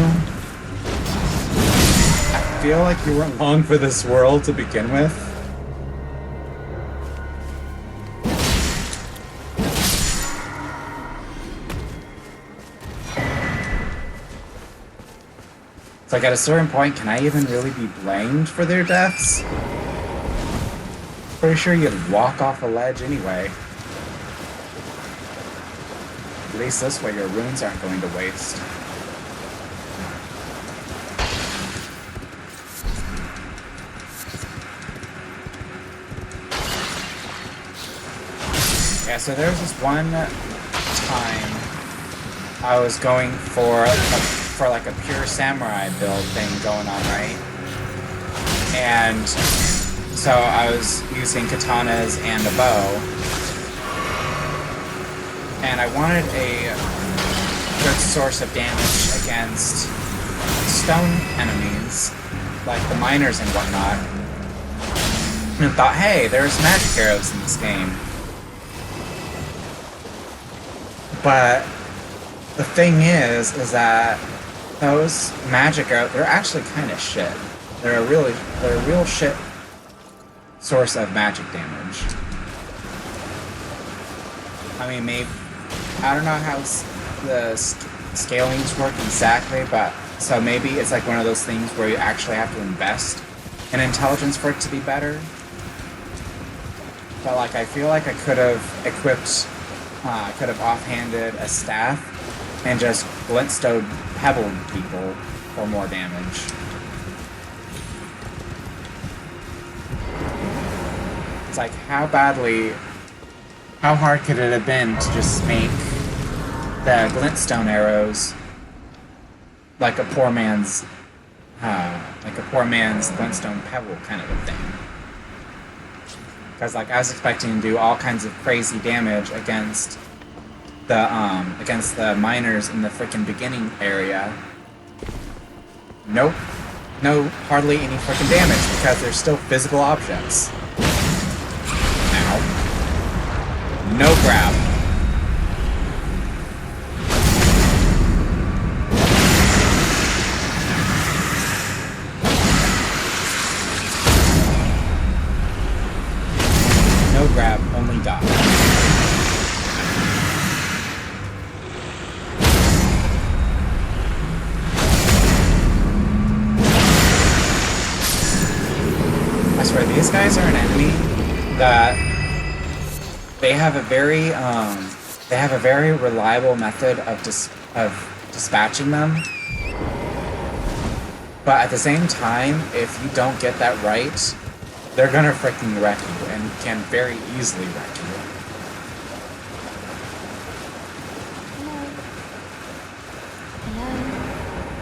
I feel like you weren't long for this world to begin with. It's like at a certain point, can I even really be blamed for their deaths? Pretty sure you'd walk off a ledge anyway. At least this way your runes aren't going to waste. Yeah, so there was this one time I was going for like a pure samurai build thing going on, right? And so I was using katanas and a bow, and I wanted a good source of damage against stone enemies, like the miners and whatnot, and thought, hey, there's magic arrows in this game. But the thing is that those magic arrows, they're actually kind of shit. They're a real shit source of magic damage. I mean, maybe, I don't know how the scalings work exactly, but so maybe it's like one of those things where you actually have to invest in intelligence for it to be better. But like, I feel like I could have equipped, could have offhanded a staff and just glintstone pebbled people for more damage. It's like, how hard could it have been to just make the glintstone arrows like a poor man's glintstone pebble kind of a thing? Because like I was expecting to do all kinds of crazy damage against the miners in the freaking beginning area. Nope. No, hardly any freaking damage because they're still physical objects. Ow. No grab. No grab, only dodge. These guys are an enemy that they have a very reliable method of dispatching them. But at the same time, if you don't get that right, they're gonna freaking wreck you and can very easily wreck you. Hello?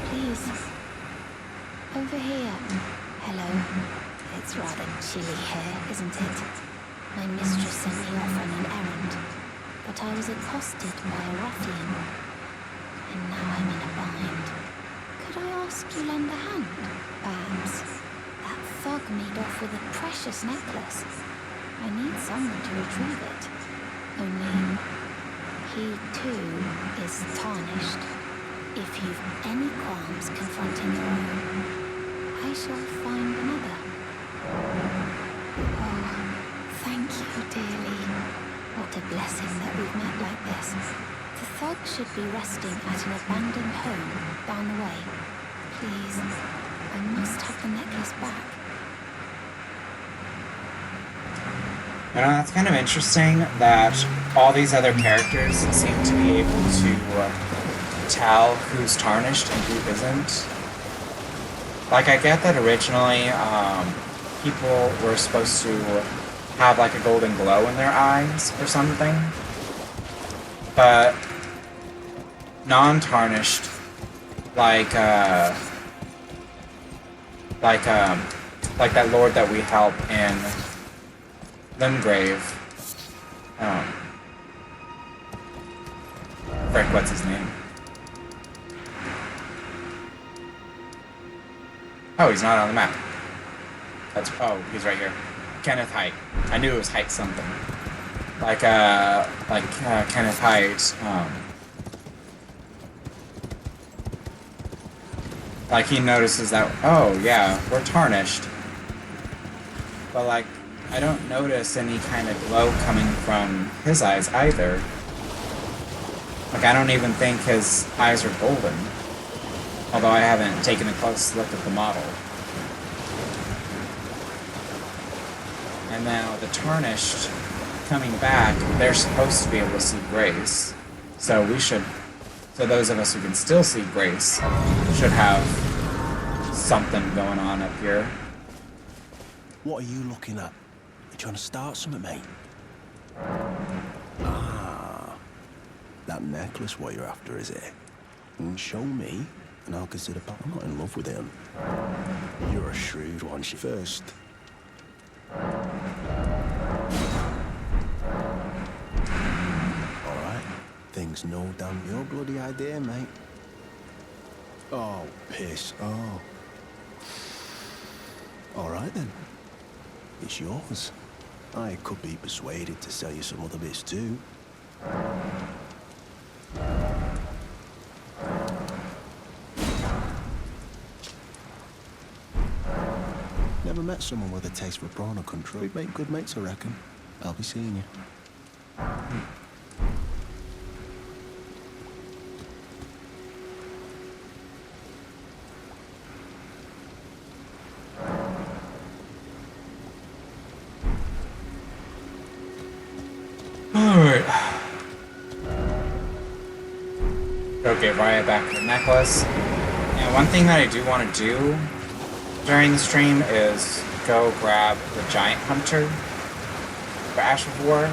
Please. Over here. Hello. It's rather chilly here, isn't it? My mistress sent me off on an errand, but I was accosted by a ruffian, and now I'm in a bind. Could I ask you lend a hand, perhaps? That thug made off with a precious necklace. I need someone to retrieve it. Only, he too is tarnished. If you've any qualms confronting your own, I shall find another. Oh, thank you dearly. What a blessing that we've met like this. The thug should be resting at an abandoned home down the way. Please, I must have the necklace back. You know, that's kind of interesting that all these other characters seem to be able to tell who's tarnished and who isn't. Like, I get that originally, people were supposed to have like a golden glow in their eyes or something. But non-tarnished, like that lord that we help in Limgrave. Frick, what's his name? Oh, he's not on the map. Oh, he's right here. Kenneth Height. I knew it was Height something. Like Kenneth Height, like he notices that, oh yeah, we're tarnished. But like, I don't notice any kind of glow coming from his eyes either. Like, I don't even think his eyes are golden. Although I haven't taken a close look at the model. And now the tarnished coming back, they're supposed to be able to see grace. So those of us who can still see grace should have something going on up here. What are you looking at? You trying to start something, mate? That necklace what you're after, is it? Show me, and I'll consider. I'm not in love with him. You're a shrewd one. First. Alright. Things no damn your bloody idea, mate. Oh, piss. Oh. Alright then. It's yours. I could be persuaded to sell you some other bits too. Never met someone with a taste for prawn or country. We'd make good mates, I reckon. I'll be seeing you. Alright. Go give Raya back her necklace. And one thing that I do want to do during the stream is go grab the giant hunter for Ash of War.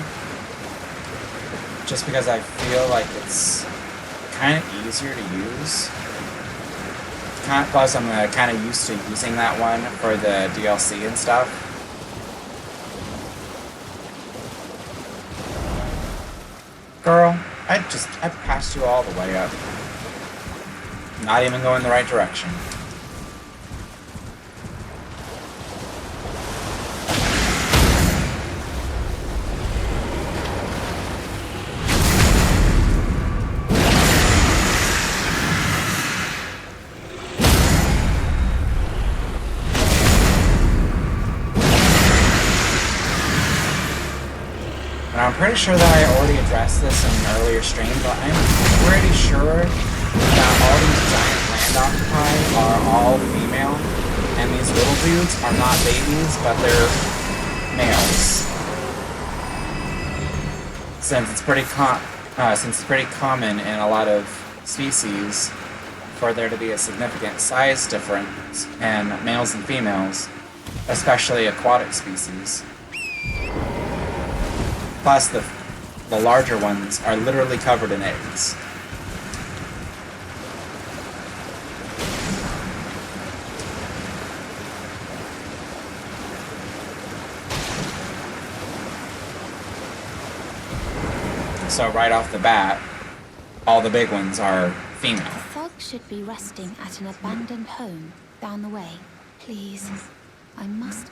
Just because I feel like it's kind of easier to use. Plus I'm kind of used to using that one for the DLC and stuff. Girl, I passed you all the way up. Not even going the right direction. I'm pretty sure that I already addressed this in an earlier stream, but I'm pretty sure that all these giant land octopi are all female, and these little dudes are not babies, but they're males. Since it's pretty common in a lot of species for there to be a significant size difference in males and females, especially aquatic species. Plus, the larger ones are literally covered in eggs. So right off the bat, all the big ones are female. The thug should be resting at an abandoned home down the way. Please, I must...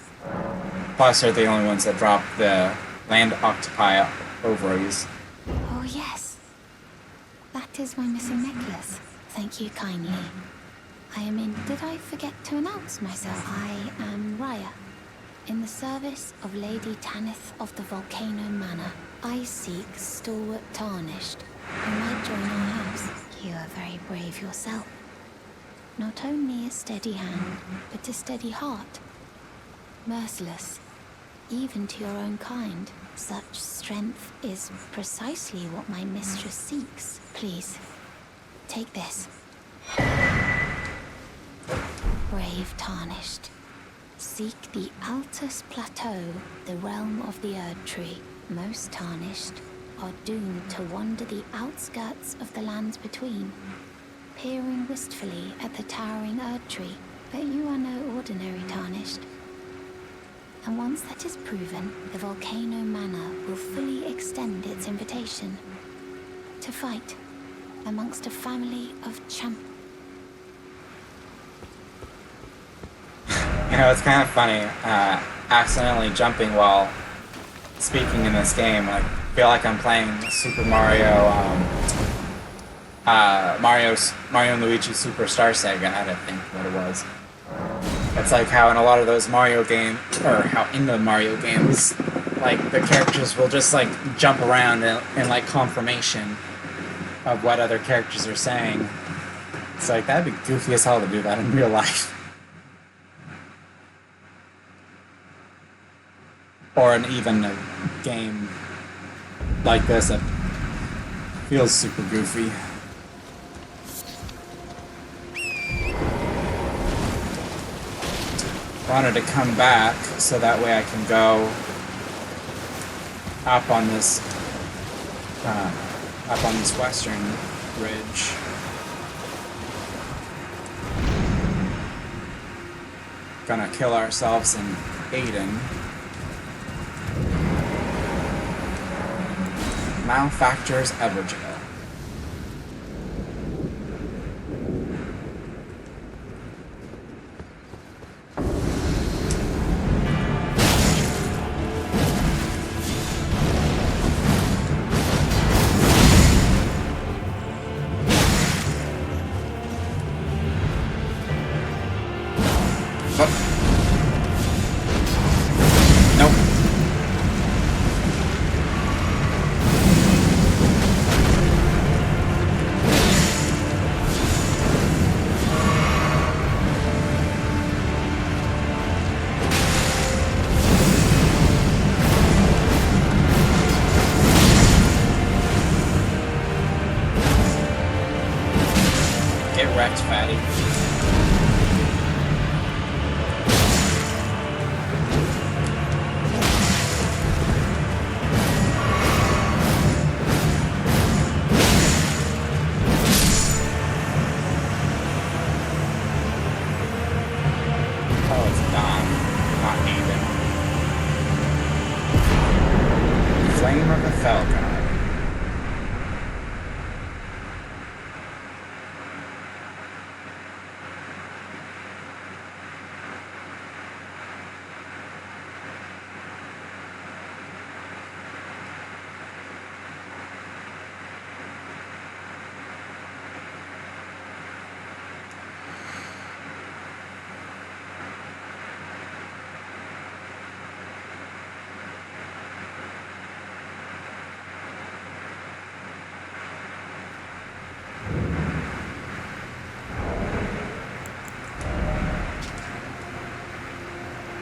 Plus, they're the only ones that drop the land octopi ovaries. Oh yes. That is my missing necklace. Thank you kindly. Did I forget to announce myself? I am Raya, in the service of Lady Tanith of the Volcano Manor. I seek stalwart tarnished, who might join our house. You are very brave yourself. Not only a steady hand, but a steady heart. Merciless, even to your own kind. Such strength is precisely what my mistress seeks. Please, take this. Brave tarnished. Seek the Altus Plateau, the realm of the Erd Tree. Most tarnished are doomed to wander the outskirts of the lands between, peering wistfully at the towering Erd Tree. But you are no ordinary tarnished. And once that is proven, the Volcano Manor will fully extend its invitation to fight amongst a family of champions. You know, it's kind of funny, accidentally jumping while speaking in this game. I feel like I'm playing Super Mario, Mario and Luigi Superstar Saga, I think what it was. It's like how in a lot of those Mario games, or how in the Mario games, like the characters will just like jump around in like confirmation of what other characters are saying. It's like, that'd be goofy as hell to do that in real life. Or even a game like this that feels super goofy. Wanted to come back so that way I can go up on this western ridge. Gonna kill ourselves in Aiden. Malfactors Everjail.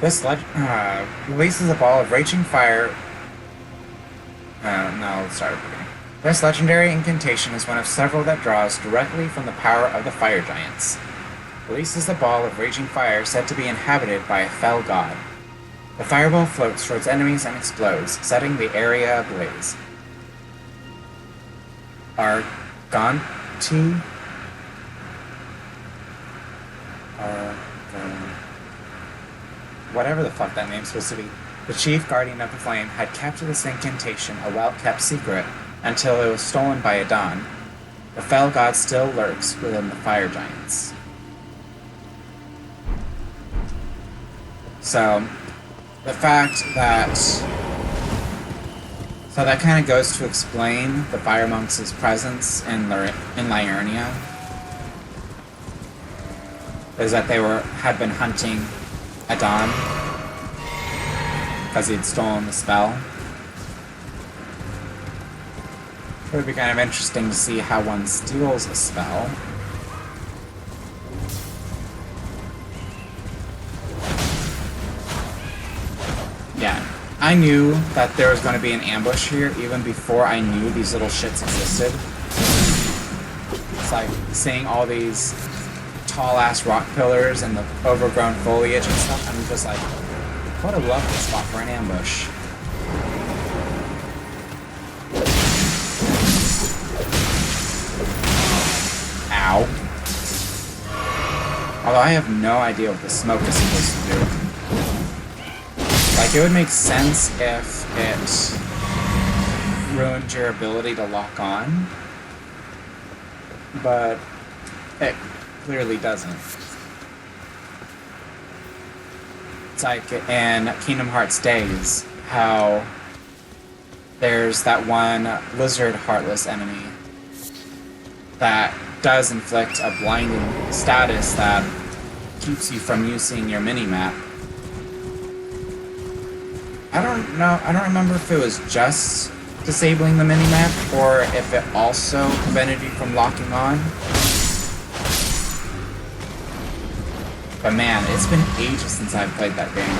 This releases a ball of raging fire. No, let's start at the beginning. This legendary incantation is one of several that draws directly from the power of the fire giants. Releases a ball of raging fire said to be inhabited by a fell god. The fireball floats towards enemies and explodes, setting the area ablaze. Arganti? Whatever the fuck that name's supposed to be. The chief guardian of the flame had kept this incantation a well-kept secret until it was stolen by Adon. The fell god still lurks within the fire giants. So, the fact that... So that kind of goes to explain the fire monks' presence in Liurnia. Is that they had been hunting Adon because he'd stolen the spell. It would be kind of interesting to see how one steals a spell. Yeah, I knew that there was going to be an ambush here even before I knew these little shits existed. It's like seeing all these tall ass rock pillars and the overgrown foliage and stuff. I'm just like, what a lovely spot for an ambush. Ow. Although I have no idea what the smoke is supposed to do. Like, it would make sense if it ruined your ability to lock on, but it clearly doesn't. It's like in Kingdom Hearts Days, how there's that one lizard heartless enemy that does inflict a blinding status that keeps you from using your mini-map. I don't know, I don't remember if it was just disabling the mini-map or if it also prevented you from locking on. But man, it's been ages since I've played that game.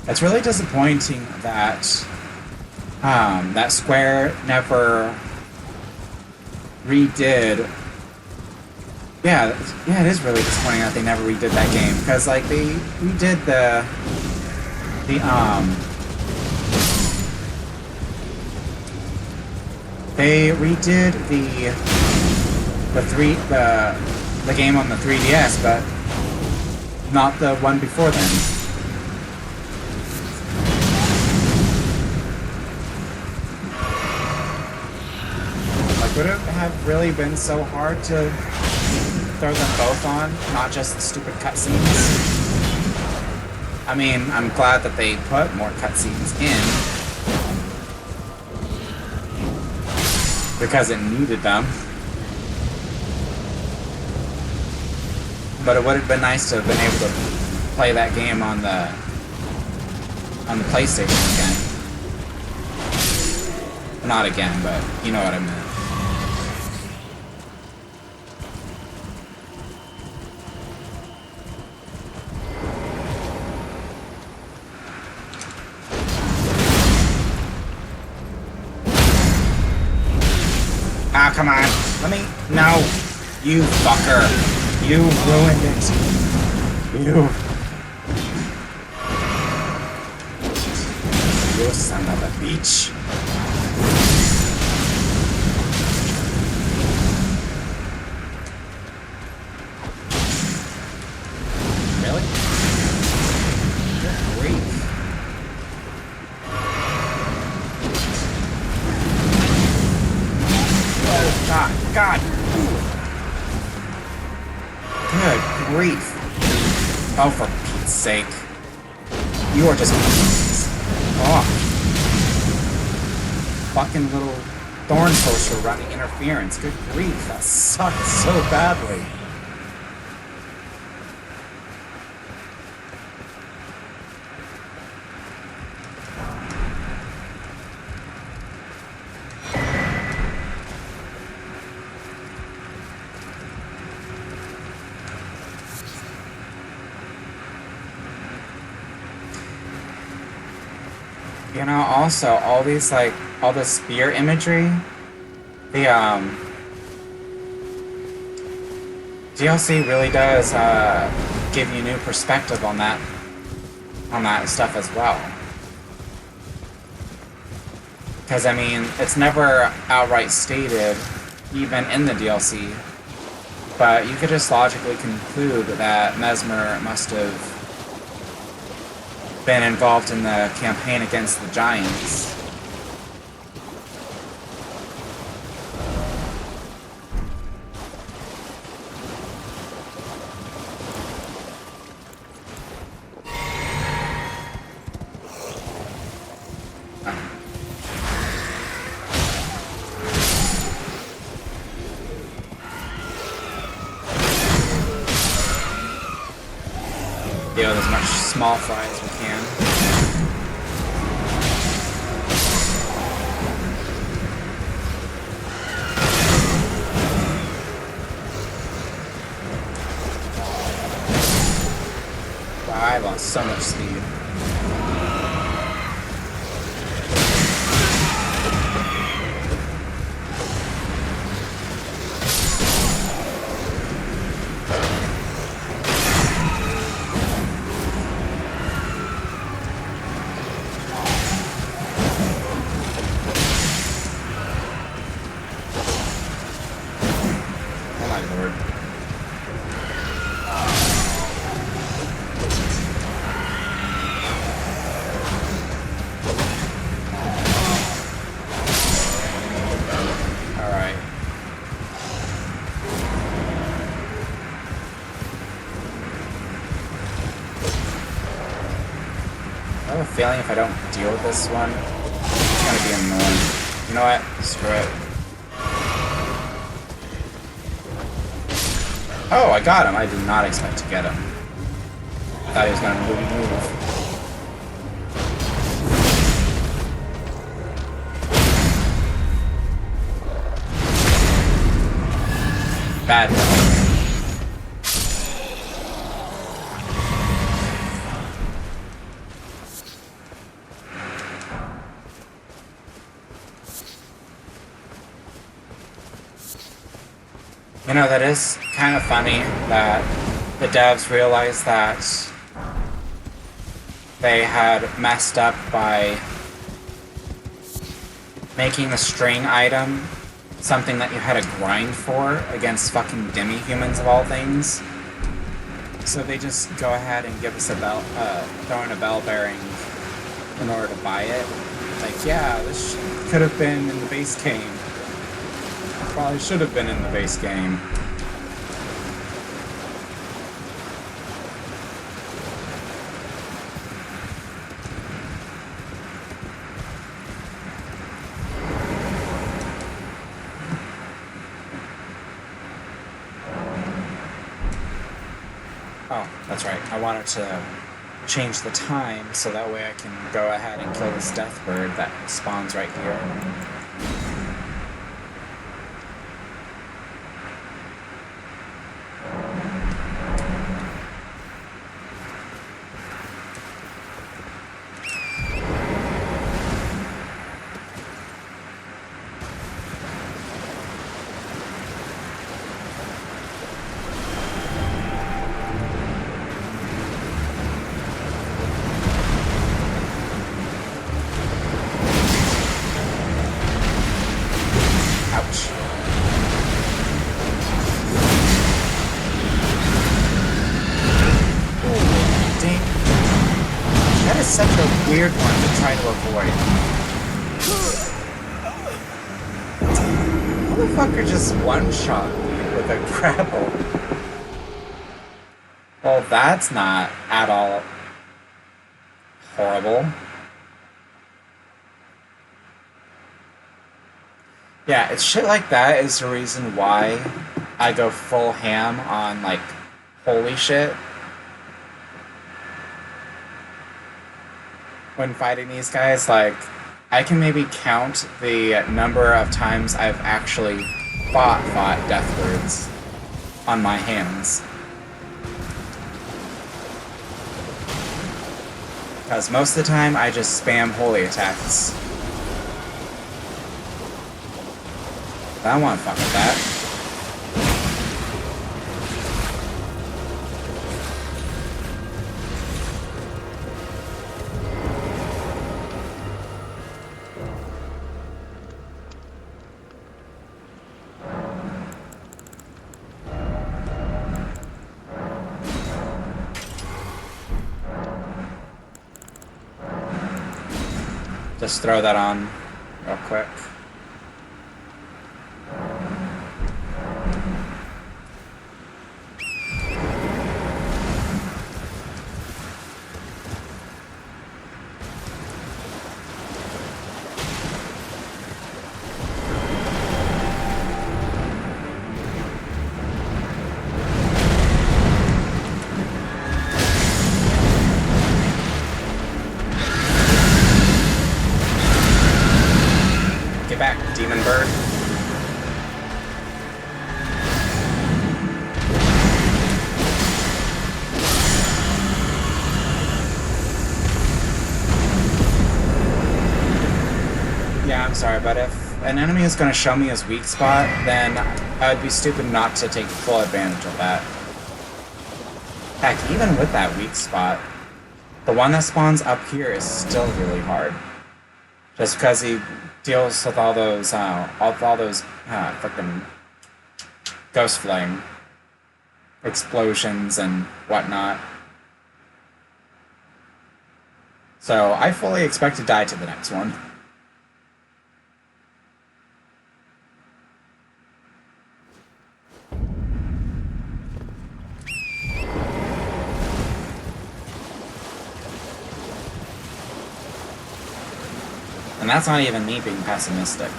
It's really disappointing that that Square never redid. Yeah, it is really disappointing that they never redid that game, because like they redid they redid the game on the 3DS, but not the one before then. Like, would it have really been so hard to throw them both on, not just the stupid cutscenes? I mean, I'm glad that they put more cutscenes in, because it needed them. But it would have been nice to have been able to play that game on the PlayStation again. Not again, but you know what I meant. Ah, come on. Let me... No! You fucker! You ruined it! You son of a bitch! Really? Good grief. Oh, God! Good grief. Oh, for Pete's sake. You are just... Oh. Fucking little thorn poster running interference. Good grief. That sucked so badly. You know, also, all these, like, all the spear imagery, the, DLC really does, give you new perspective on that stuff as well. Because, I mean, it's never outright stated, even in the DLC, but you could just logically conclude that Mesmer must have been involved in the campaign against the Giants. Deal with as much small fry as we can. Wow, I lost so much speed. Lord. Alright. I have a feeling if I don't deal with this one, it's gonna be annoying. You know what? Screw it. Oh, I got him. I did not expect to get him. I thought he was gonna move. Bad. You know, that is kind of funny that the devs realized that they had messed up by making the string item something that you had to grind for against fucking demi-humans of all things. So they just go ahead and give us a bell, throw in a bell bearing in order to buy it. Like, yeah, this could have been in the base game. Probably should have been in the base game. Oh, that's right. I wanted to change the time so that way I can go ahead and kill this death bird that spawns right here. Such a weird one to try to avoid. Motherfucker just one-shot me with a grapple. Well, that's not at all horrible. Yeah, it's shit like that is the reason why I go full ham on, like, holy shit. When fighting these guys, like, I can maybe count the number of times I've actually fought Deathbirds on my hands. Because most of the time, I just spam holy attacks. I don't want to fuck with that. Just throw that on real quick. Back, demon bird. Yeah, I'm sorry, but if an enemy is going to show me his weak spot, then I would be stupid not to take full advantage of that. Heck, even with that weak spot, the one that spawns up here is still really hard. Just because he deals with all those, frickin' Ghost flame. Explosions and whatnot. So I fully expect to die to the next one. And that's not even me being pessimistic.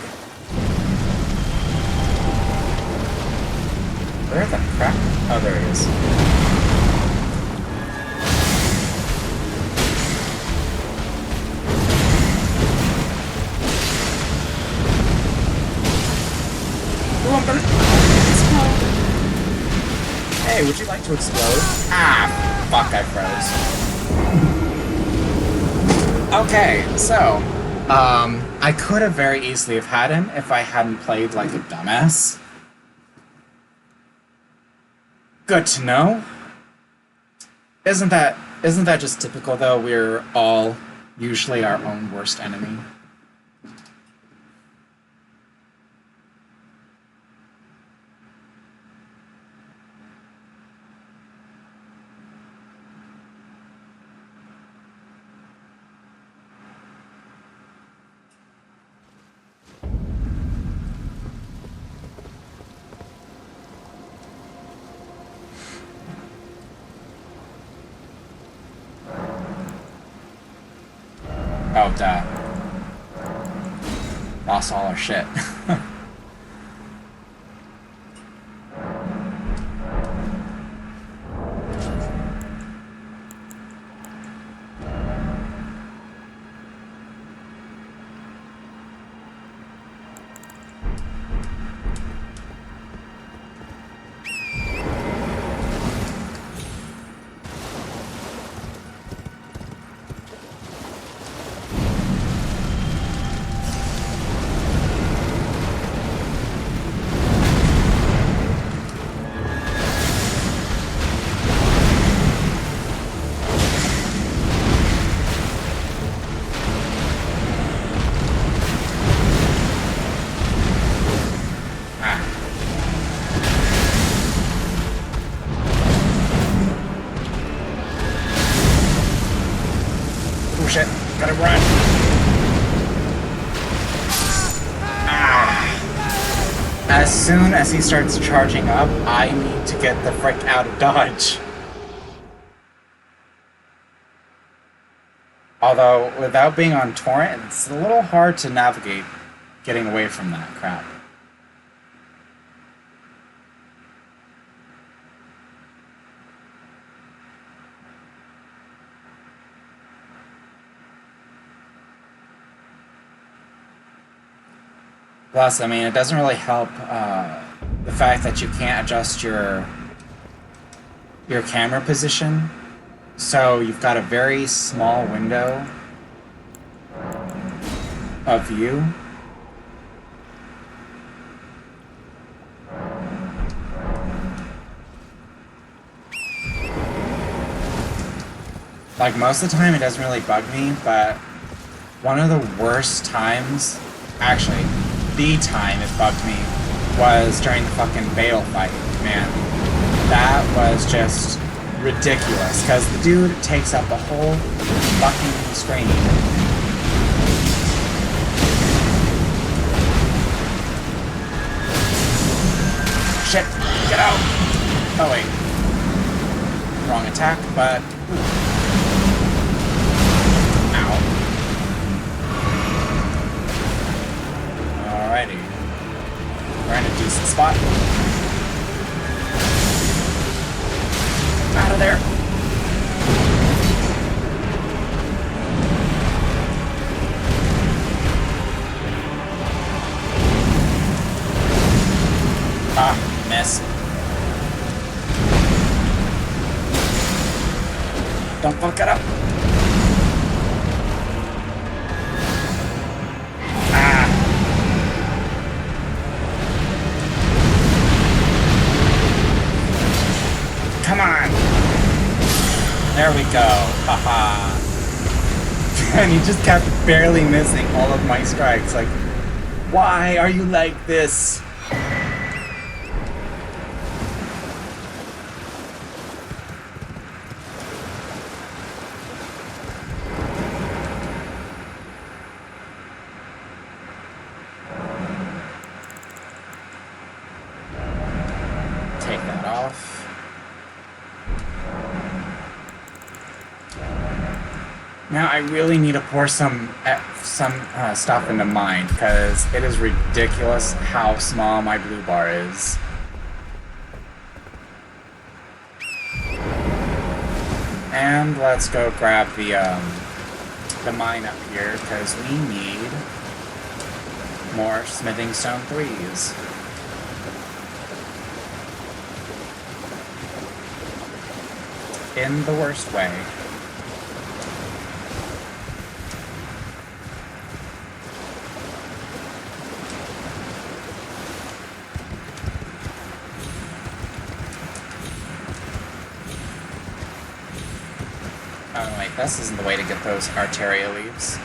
Where the crap? Oh, there he is. Oh, I'm gonna explode. Hey, would you like to explode? Ah, fuck, I froze. Okay, so, I could have very easily have had him if I hadn't played like a dumbass. Good to know. Isn't that just typical though? We're all usually our own worst enemy. Oh, duh. Lost all our shit. Shit, gotta run. Ah. As soon as he starts charging up, I need to get the frick out of dodge. Although, without being on torrent, it's a little hard to navigate getting away from that crap. Plus, I mean, it doesn't really help the fact that you can't adjust your camera position, so you've got a very small window of view. Like, most of the time it doesn't really bug me, but one of the worst times, actually, the time it bugged me was during the fucking Bale fight, man. That was just ridiculous, because the dude takes up the whole fucking screen. Shit, get out! Oh wait. Wrong attack, but... Ow. Alrighty. We're in a decent spot. Out of there. Ah, miss. Don't fuck it up. Ah. Come on. There we go. Haha. And he just kept barely missing all of my strikes. Like, why are you like this? Now I really need to pour some stuff into mine, because it is ridiculous how small my blue bar is. And let's go grab the mine up here, because we need more smithing stone 3s. In the worst way. Oh wait, this isn't the way to get those Arteria leaves.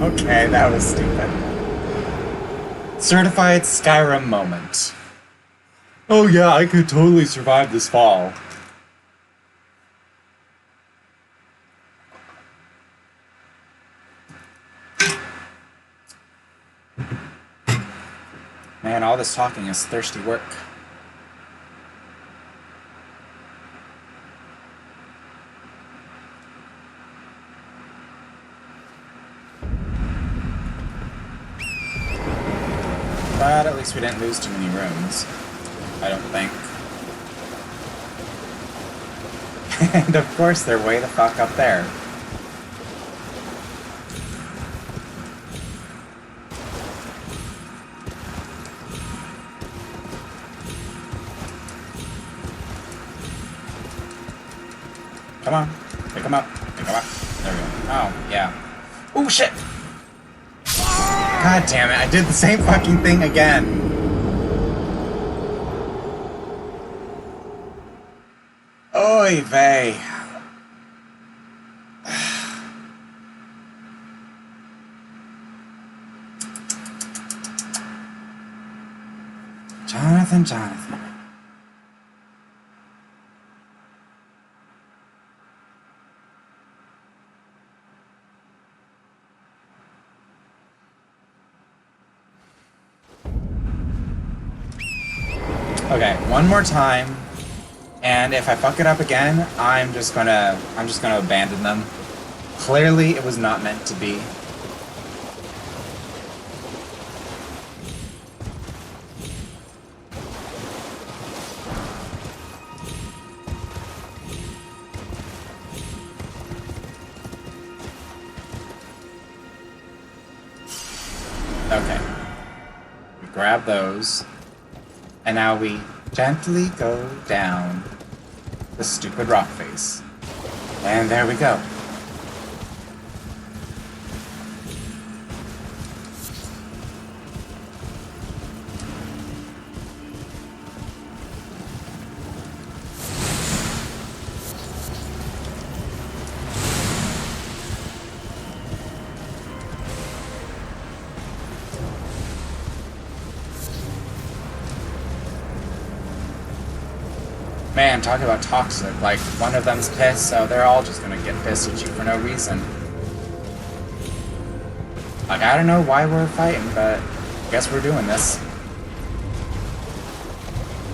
Okay, that was stupid. Certified Skyrim moment. Oh yeah, I could totally survive this fall. Man, all this talking is thirsty work. But at least we didn't lose too many rooms. I don't think. And of course they're way the fuck up there. Come on. Pick them up. Pick them up. There we go. Oh, yeah. Oh, shit! God damn it, I did the same fucking thing again. Oy vey. Jonathan. Okay, one more time, and if I fuck it up again, I'm just gonna abandon them. Clearly, it was not meant to be. Okay. We grab those. And now we gently go down the stupid rock face. And there we go. Man, talk about toxic. Like, one of them's pissed, so they're all just gonna get pissed at you for no reason. Like, I don't know why we're fighting, but I guess we're doing this.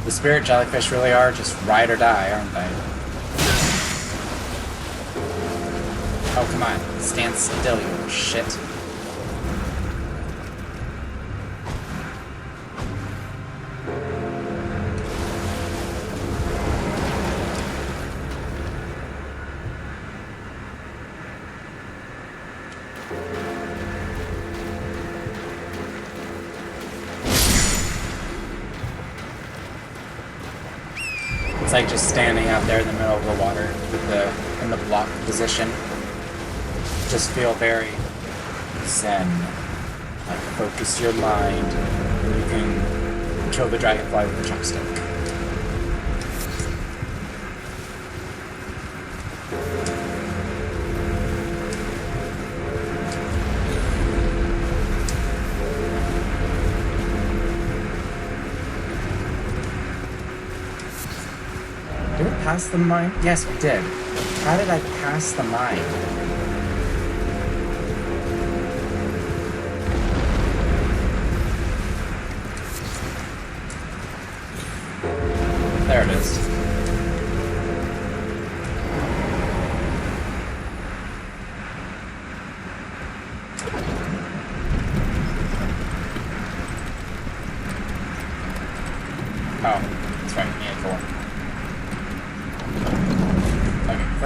The spirit jellyfish really are just ride or die, aren't they? Oh, come on. Stand still, you little shit. It's like just standing out there in the middle of the water with in the block position. Just feel very zen. Like focus your mind and you can control the dragonfly with the chopstick. Did we pass the mine? Yes, we did. How did I pass the mine? There it is.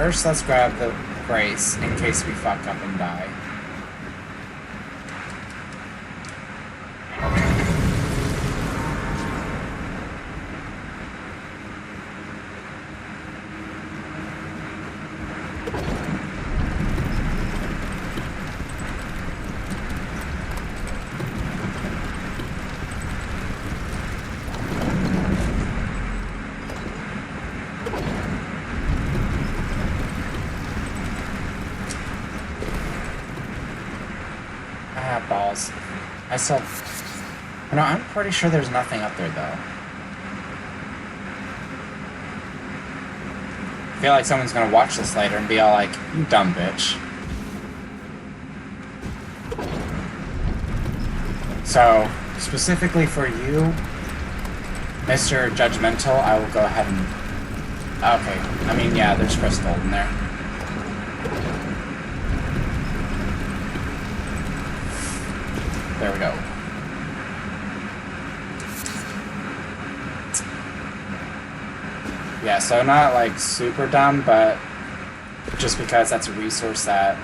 first let's grab the brace in case we fuck up and die. Balls. I still... No, I'm pretty sure there's nothing up there, though. I feel like someone's gonna watch this later and be all like, you dumb bitch. So, specifically for you, Mr. Judgmental, I will go ahead and... Okay, I mean, yeah, there's crystal in there. There we go. Yeah, so not like super dumb, but just because that's a resource that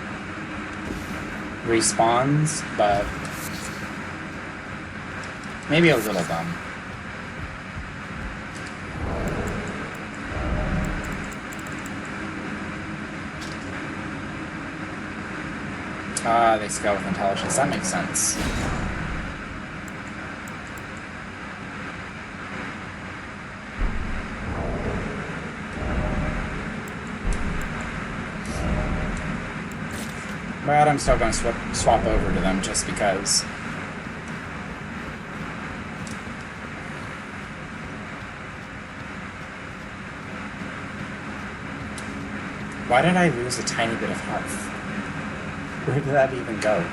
respawns, but maybe a little dumb. They scale with intelligence. That makes sense. But I'm still going to swap over to them just because. Why did I lose a tiny bit of health? Where did that even go?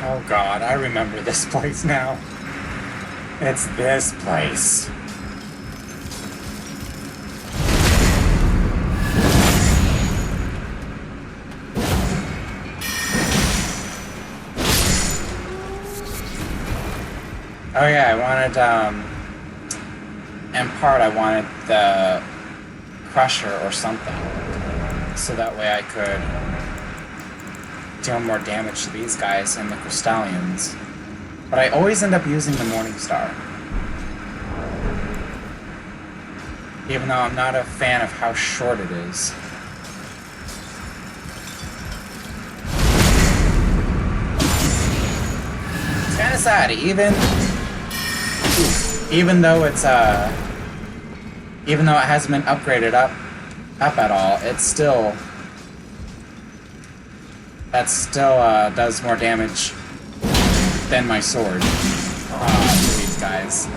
Oh god, I remember this place now. It's this place. Oh yeah, I wanted, in part I wanted the Crusher or something. So that way I could deal more damage to these guys and the Crystallians. But I always end up using the Morningstar. Even though I'm not a fan of how short it is. It's kinda sad, even though it's even though it hasn't been upgraded up at all, it's still that still does more damage than my sword to these guys.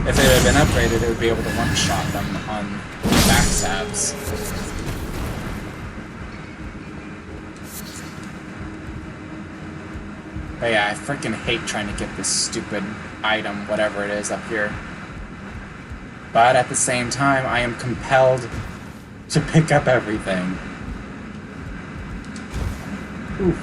If it had been upgraded, it would be able to one-shot them on backstabs. But yeah, I freaking hate trying to get this stupid item, whatever it is, up here. But at the same time, I am compelled to pick up everything. Oof.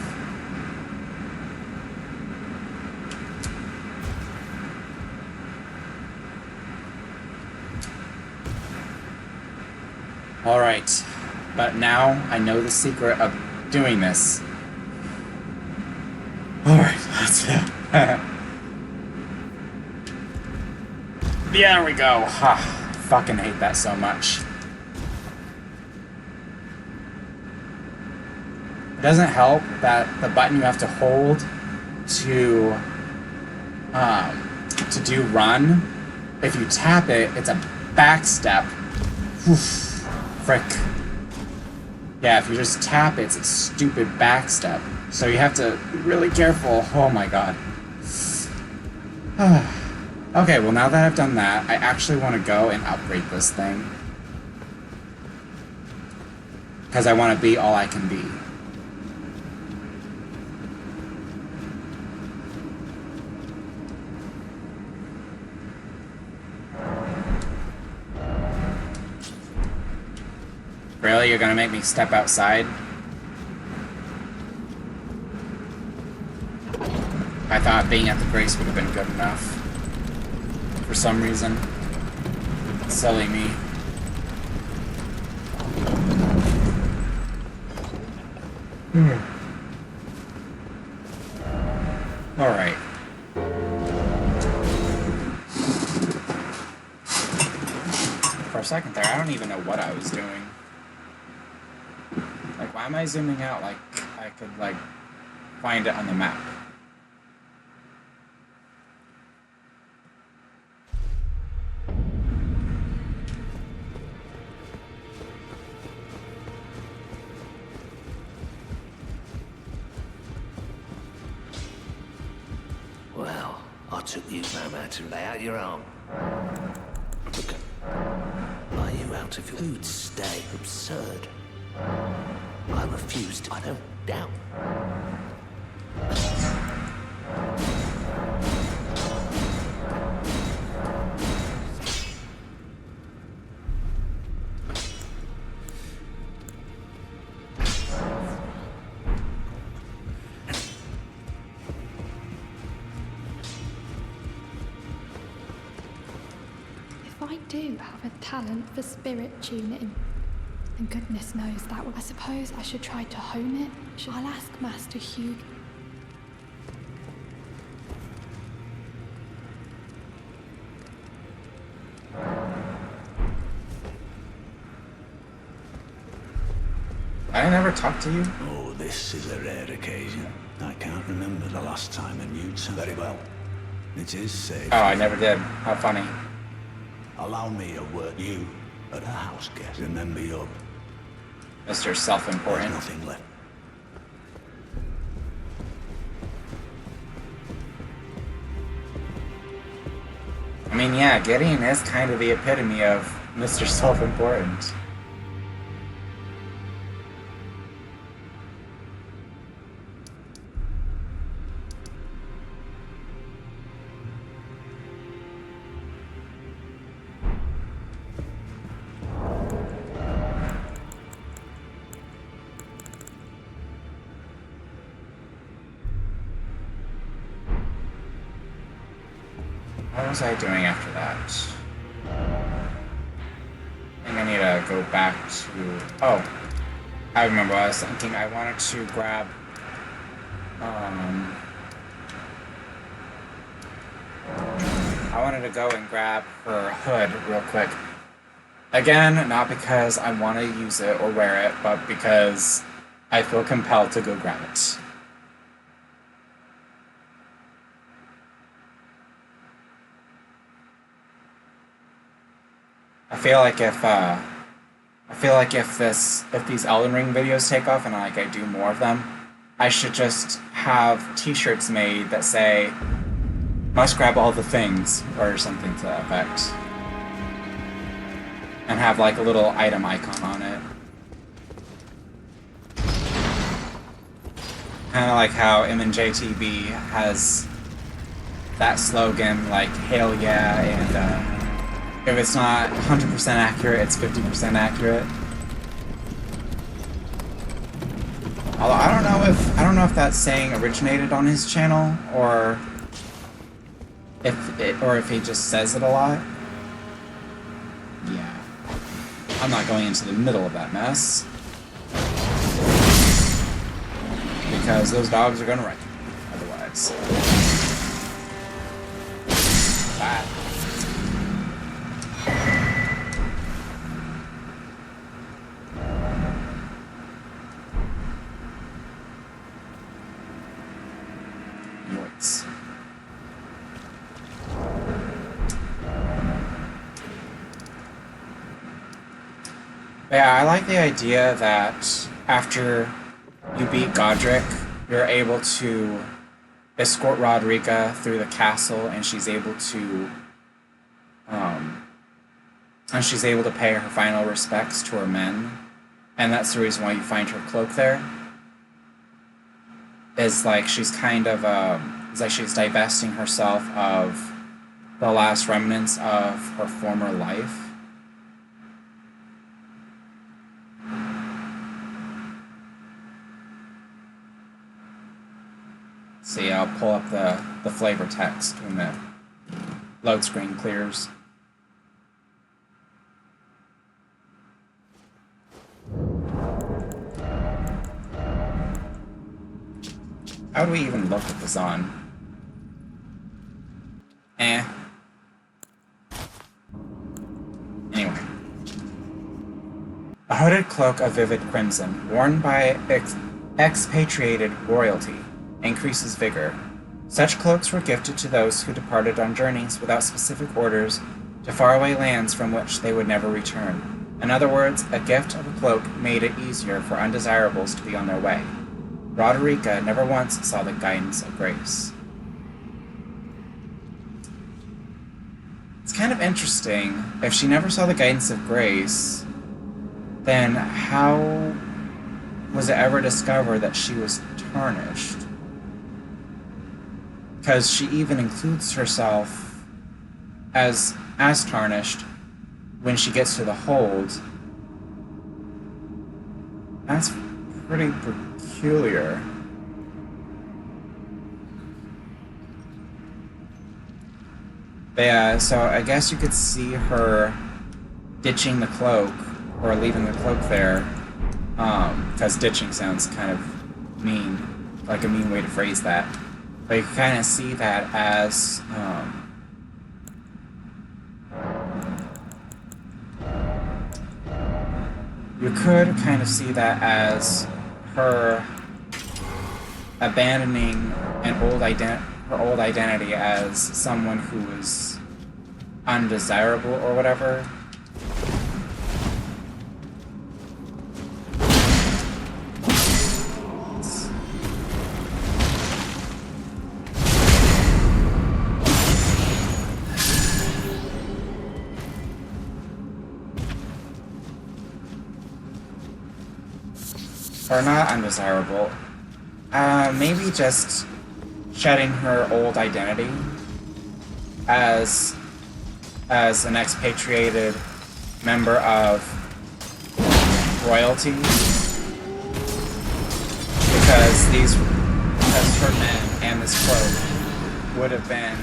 Alright, but now I know the secret of doing this. Alright, that's it. There we go. fucking hate that so much. It doesn't help that the button you have to hold to do run, if you tap it, it's a back step. Oof, frick. Yeah, if you just tap it, it's a stupid back step. So you have to be really careful. Oh my god. Okay, well now that I've done that, I actually want to go and upgrade this thing. Because I want to be all I can be. Really? You're gonna make me step outside? I thought being at the Grace would have been good enough. For some reason. Silly me. Alright. For a second there, I don't even know what I was doing. Like, why am I zooming out like I could, like, find it on the map? Well, I took you no matter to lay out your arm. Look at... Are you out of your food? Stay absurd. I refused. I don't doubt. If I do have a talent for spirit tuning, and goodness knows that I suppose I should try to hone it. I'll ask Master Hugh. I never talked to you? Oh, this is a rare occasion. I can't remember the last time I knew so very well. It is safe. Oh, I never did. How funny. Allow me to work you at a house guest. Remember your... Mr. There's Self-Important. nothing left. I mean, yeah, Gideon is kind of the epitome of Mr. Self-Important. What was I doing after that? I think I need to go back to... Oh, I remember what I was thinking. I wanted to grab... I wanted to go and grab her hood real quick. Again, not because I want to use it or wear it, but because I feel compelled to go grab it. I feel like if these Elden Ring videos take off and I do more of them, I should just have t-shirts made that say, must grab all the things, or something to that effect. And have like a little item icon on it. Kinda like how MNJTV has that slogan, like, hell yeah, and if it's not 100% accurate, it's 50% accurate. Although I don't know if that saying originated on his channel or if he just says it a lot. Yeah. I'm not going into the middle of that mess. Because those dogs are gonna wreck me otherwise. Bye. Yeah, I like the idea that after you beat Godric, you're able to escort Roderica through the castle, and she's able to pay her final respects to her men, and that's the reason why you find her cloak there. Is like she's kind of it's like she's divesting herself of the last remnants of her former life. See, I'll pull up the flavor text when the load screen clears. How do we even look at this on? Anyway. A hooded cloak of vivid crimson, worn by expatriated royalty, increases vigor. Such cloaks were gifted to those who departed on journeys without specific orders to faraway lands from which they would never return. In other words, a gift of a cloak made it easier for undesirables to be on their way. Roderica never once saw the guidance of grace. It's kind of interesting. If she never saw the guidance of grace, then how was it ever discovered that she was tarnished? Because she even includes herself as tarnished when she gets to the hold. That's pretty peculiar. But yeah, so I guess you could see her ditching the cloak, or leaving the cloak there, because ditching sounds kind of mean, like a mean way to phrase that. But you can kind of see that as, you could kind of see that as her abandoning her old identity as someone who was undesirable or whatever. Or not undesirable. Maybe just shedding her old identity as an expatriated member of royalty, because her men and this cloak would have been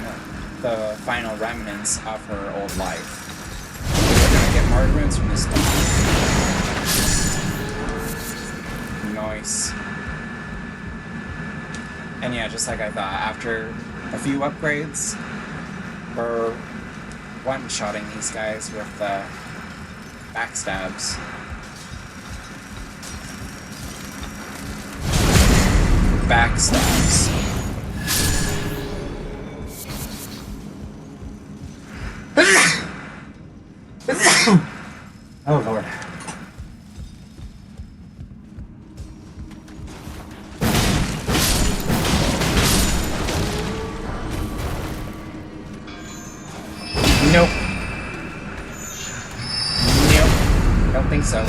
the final remnants of her old life. We're gonna get more runes from this stuff. Nice. And yeah, just like I thought, after a few upgrades, we're one-shotting these guys with backstabs. Backstabs. Oh lord. Nope. Nope. Don't think so.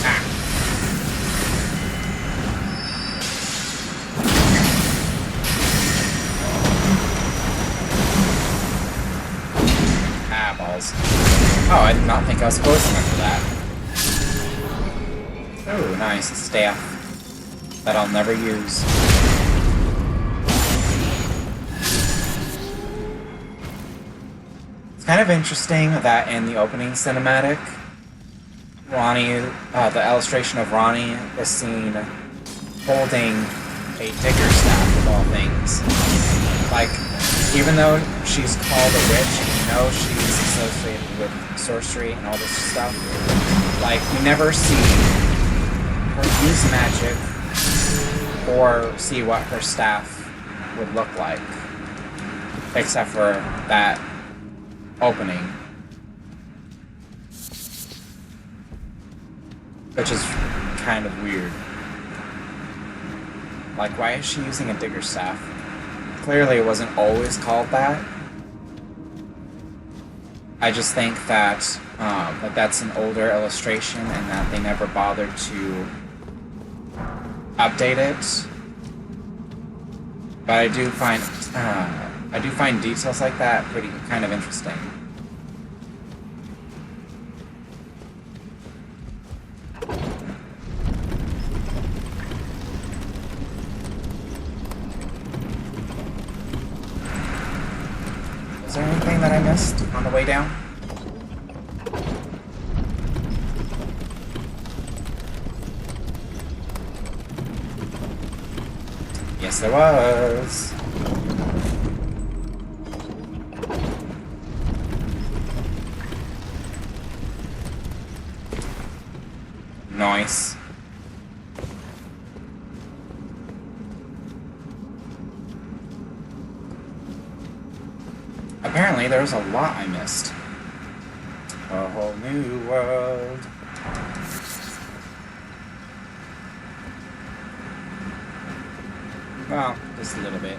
Ah. Ah, balls. Oh, I did not think I was close enough for that. Oh, nice. Staff that I'll never use. Kind of interesting that in the opening cinematic, Ronnie, the illustration of Ronnie is seen holding a digger staff of all things. Like, even though she's called a witch, and you know she's associated with sorcery and all this stuff, like, we never see her use magic or see what her staff would look like, except for that opening. Which is kind of weird. Like, why is she using a digger staff? Clearly it wasn't always called that. I just think that that's an older illustration and that they never bothered to update it. But I do find details like that pretty kind of interesting. Is there anything that I missed on the way down? Yes, there was. Nice. Apparently, there was a lot I missed. A whole new world. Well, just a little bit.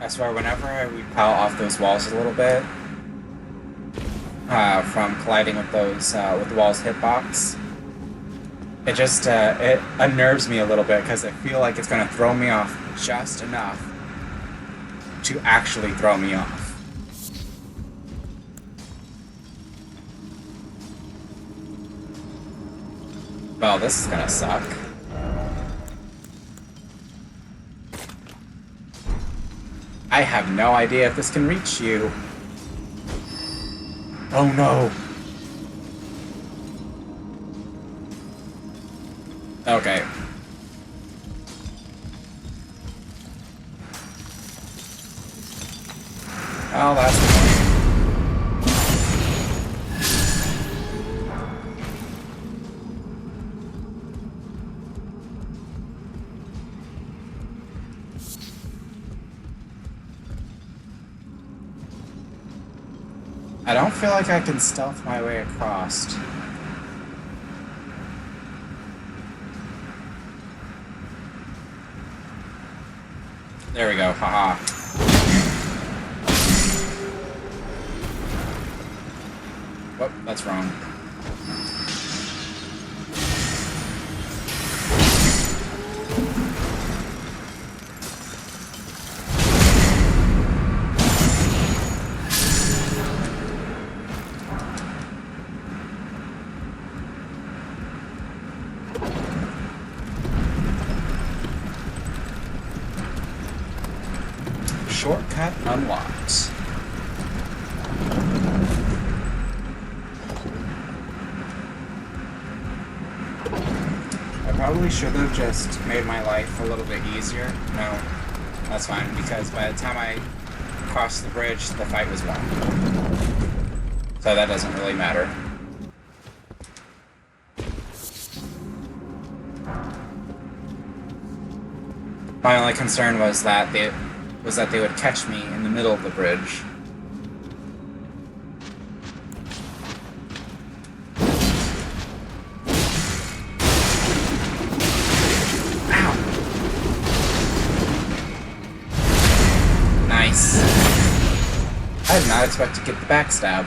I swear, whenever I repel off those walls a little bit, from colliding with those, with the wall's hitbox, it just, it unnerves me a little bit, because I feel like it's gonna throw me off just enough to actually throw me off. Well, this is gonna suck. I have no idea if this can reach you. Oh no. Okay. Oh, that's annoying. I don't feel like I can stealth my way across. There we go, haha. Whoop, that's wrong. Shortcut unlocked. I probably should have just made my life a little bit easier. No, that's fine, because by the time I crossed the bridge, the fight was won. So that doesn't really matter. My only concern was that they would catch me in the middle of the bridge. Ow! Nice. I did not expect to get the backstab.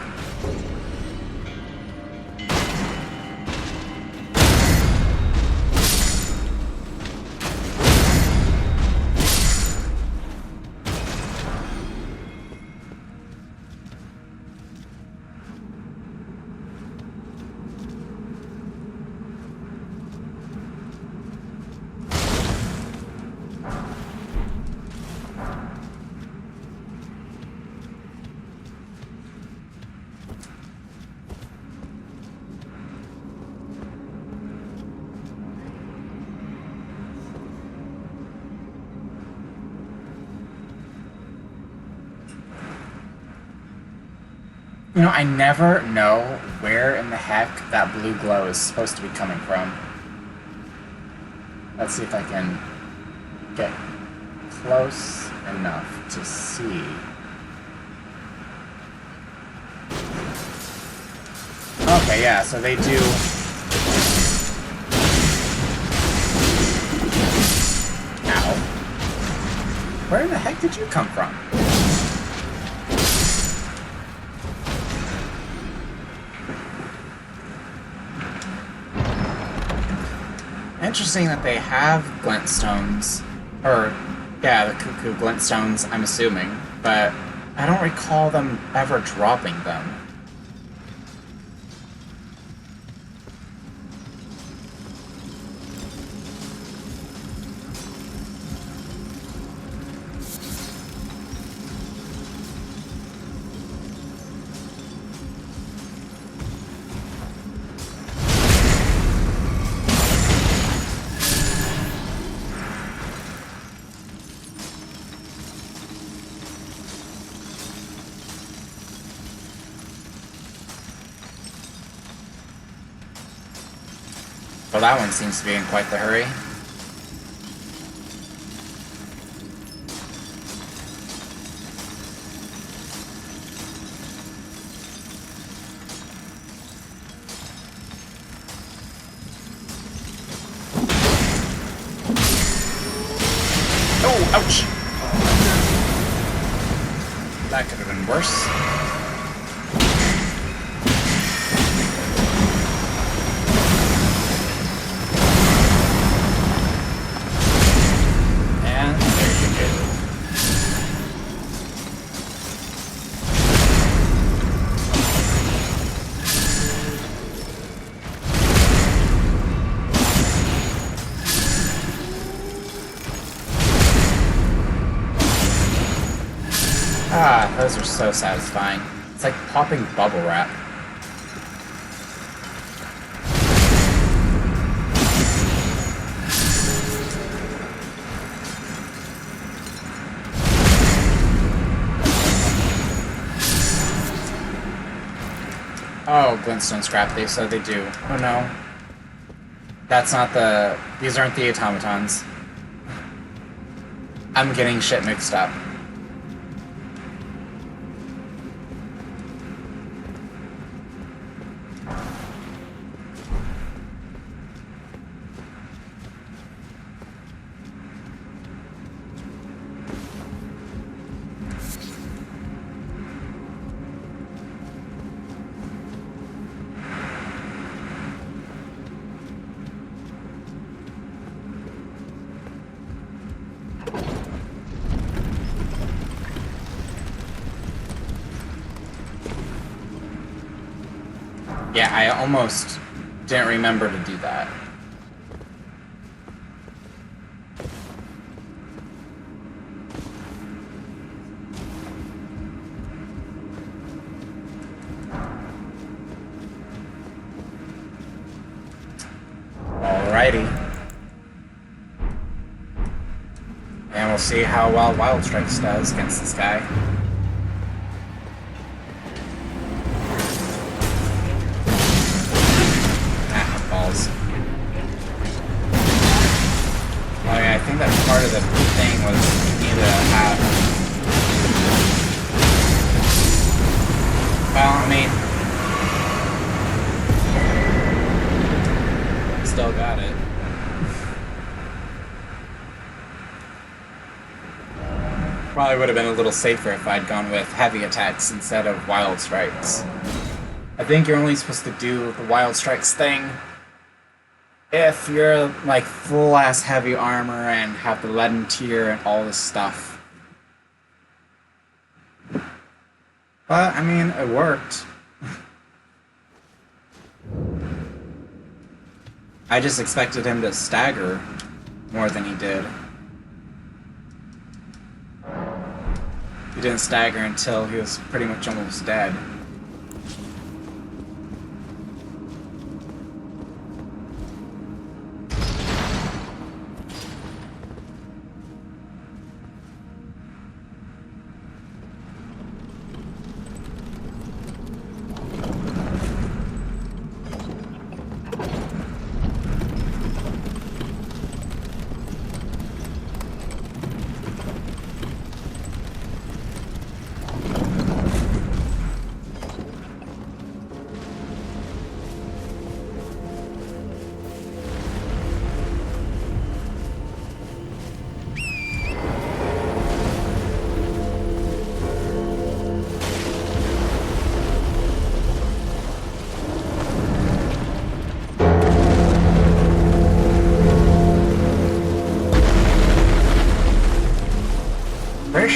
You know, I never know where in the heck that blue glow is supposed to be coming from. Let's see if I can get close enough to see. Okay, yeah, so they do. Ow. Where the heck did you come from? Interesting that they have glintstones. Or, yeah, the cuckoo glintstones, I'm assuming. But I don't recall them ever dropping them. Well, that one seems to be in quite the hurry. Oh, ouch! That could have been worse. Ah, those are so satisfying. It's like popping bubble wrap. Oh, glintstone scrap, so they do. Oh no. That's not the... These aren't the automatons. I'm getting shit mixed up. Yeah, I almost didn't remember to do that. Alrighty. And we'll see how well Wild Strikes does against this guy. I think that part of the thing was you need to have... Well, I mean... Still got it. Probably would have been a little safer if I'd gone with heavy attacks instead of Wild Strikes. I think you're only supposed to do the Wild Strikes thing if you're like full ass heavy armor and have the leaden tier and all this stuff. But I mean, it worked. I just expected him to stagger more than he did. He didn't stagger until he was pretty much almost dead.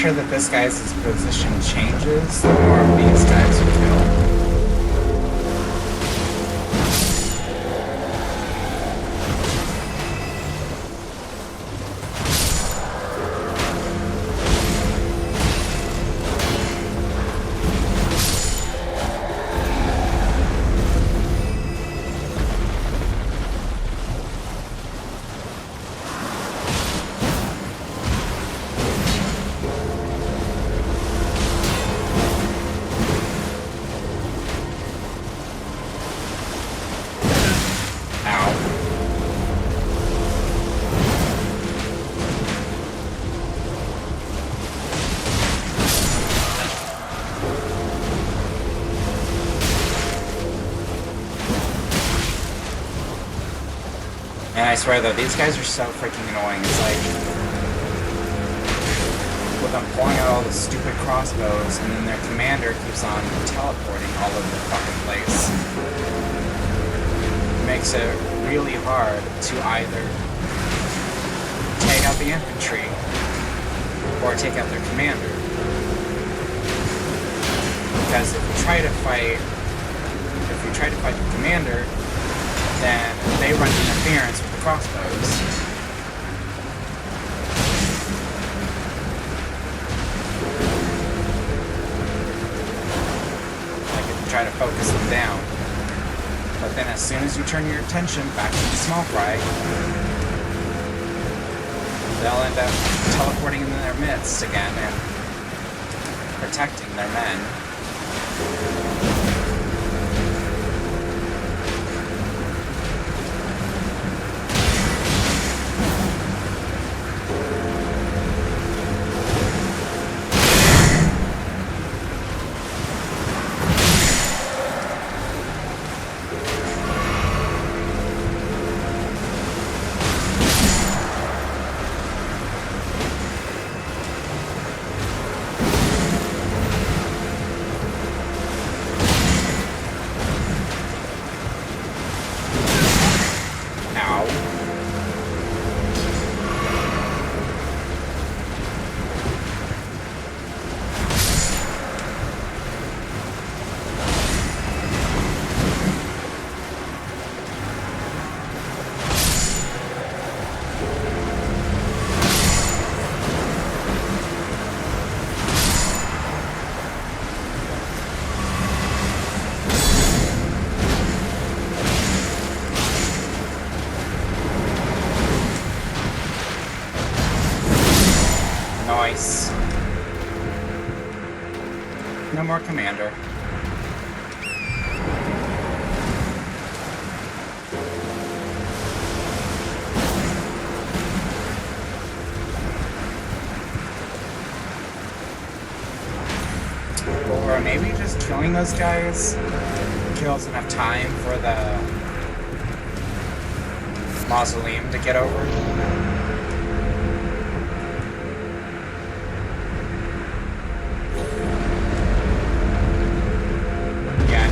sure that this guy's position changes, the more of these guys you kill. And I swear though, these guys are so freaking annoying. It's like, with them pulling out all the stupid crossbows, and then their commander keeps on teleporting all over the fucking place. It makes it really hard to either take out the infantry, or take out their commander. Because if you try to fight the commander, then they run interference with the crossbows. Like if you try to focus them down. But then as soon as you turn your attention back to the small fry, they'll end up teleporting in their midst again and protecting their men. Nice. No more commander. Or maybe just killing those guys kills enough time for the mausoleum to get over.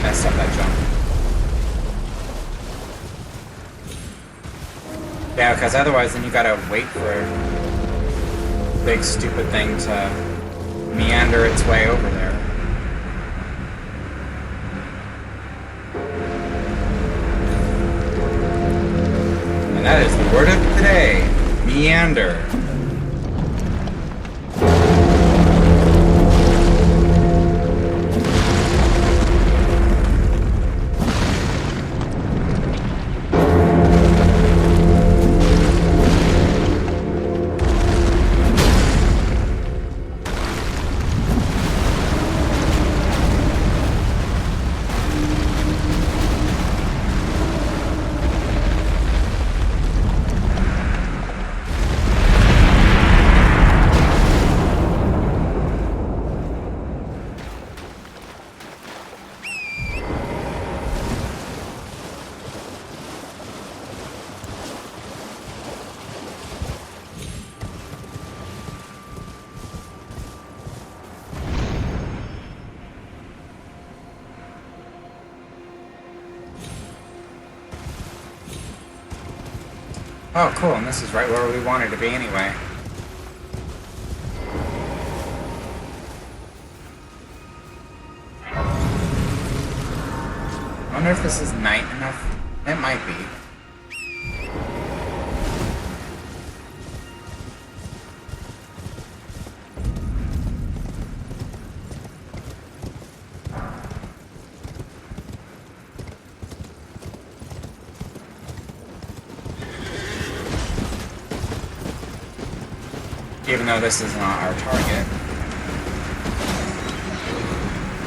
Messed up that jump. Yeah, because otherwise then you gotta wait for a big stupid thing to meander its way over there. And that is the word of the day. Meander. Oh, cool, and this is right where we wanted to be anyway. wonder if this is night enough. It might be. Even though this is not our target,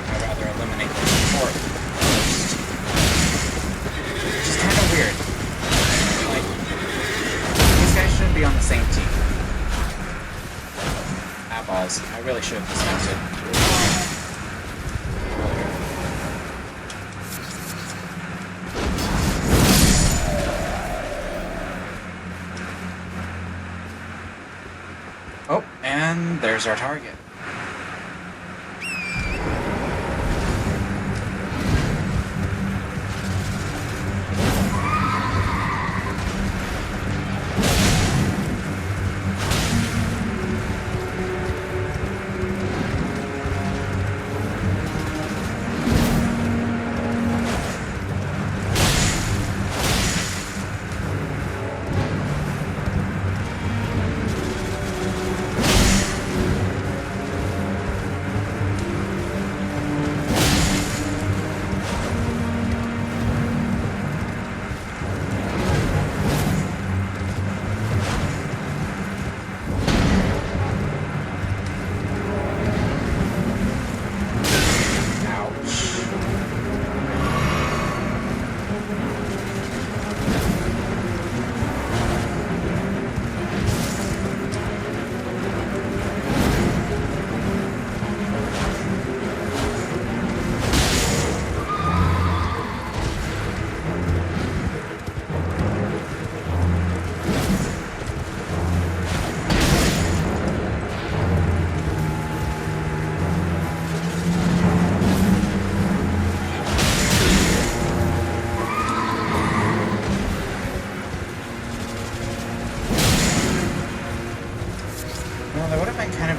I'd rather eliminate the support first. Which is kind of weird. Like, these guys shouldn't be on the same team. Balls. I really should have dismounted. Oh, and there's our target.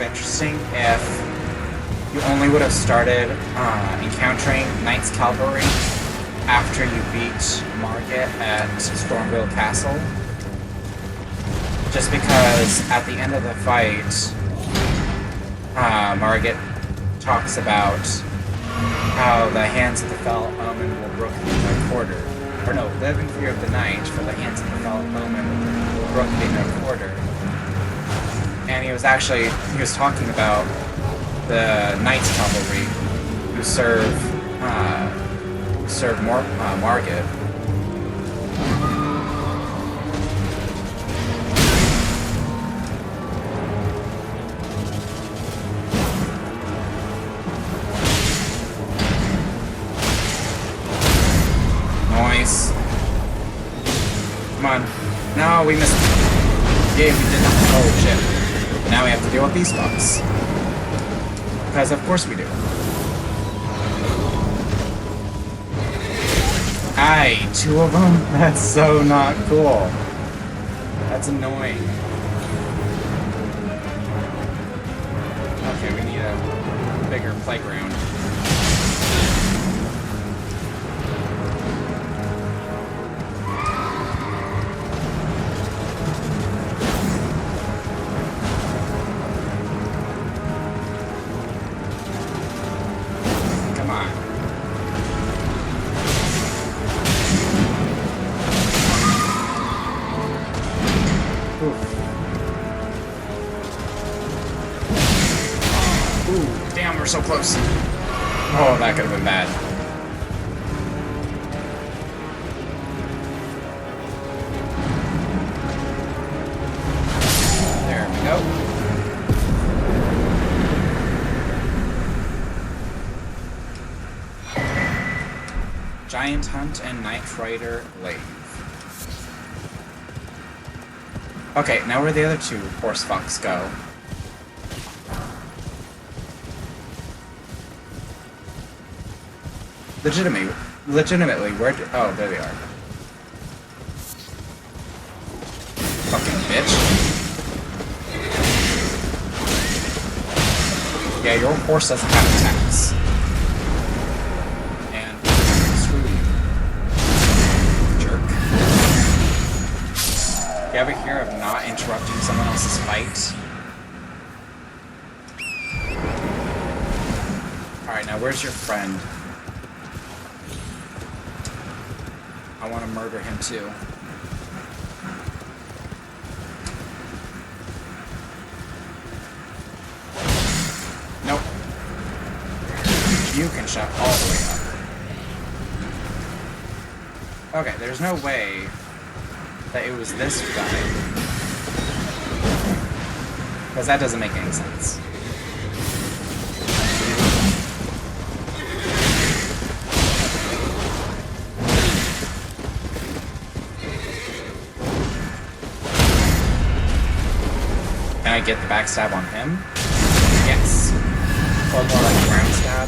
Interesting if you only would have started encountering Knight's Cavalry after you beat Margit at Stormville Castle. Just because at the end of the fight, Margit talks about how the hands of the Fell Omen will brook no quarter. Or no, live in fear of the night, for the hands of the Fell Omen will brook no quarter. And he was talking about the Knights Cavalry who serve Margit. Nice. Come on. No, we missed. Yeah, we did not. Oh shit. Now we have to deal with these fucks. Because of course we do. Aye, 2 of them? That's so not cool. That's annoying. Okay, we need a bigger playground. We're so close. Oh, that could have been bad. There we go. Giant Hunt and Night Rider Lave. Okay, now where the other 2 horse fucks go. Legitimately, where do... Oh, there they are. Fucking bitch. Yeah, your horse doesn't have attacks. And screw you. You ever hear of not interrupting someone else's fight? Alright, now where's your friend? I want to murder him too. Nope. You can shut all the way up. Okay, there's no way that it was this guy. Because that doesn't make any sense. Can I get the backstab on him? Yes. Or more like ground stab.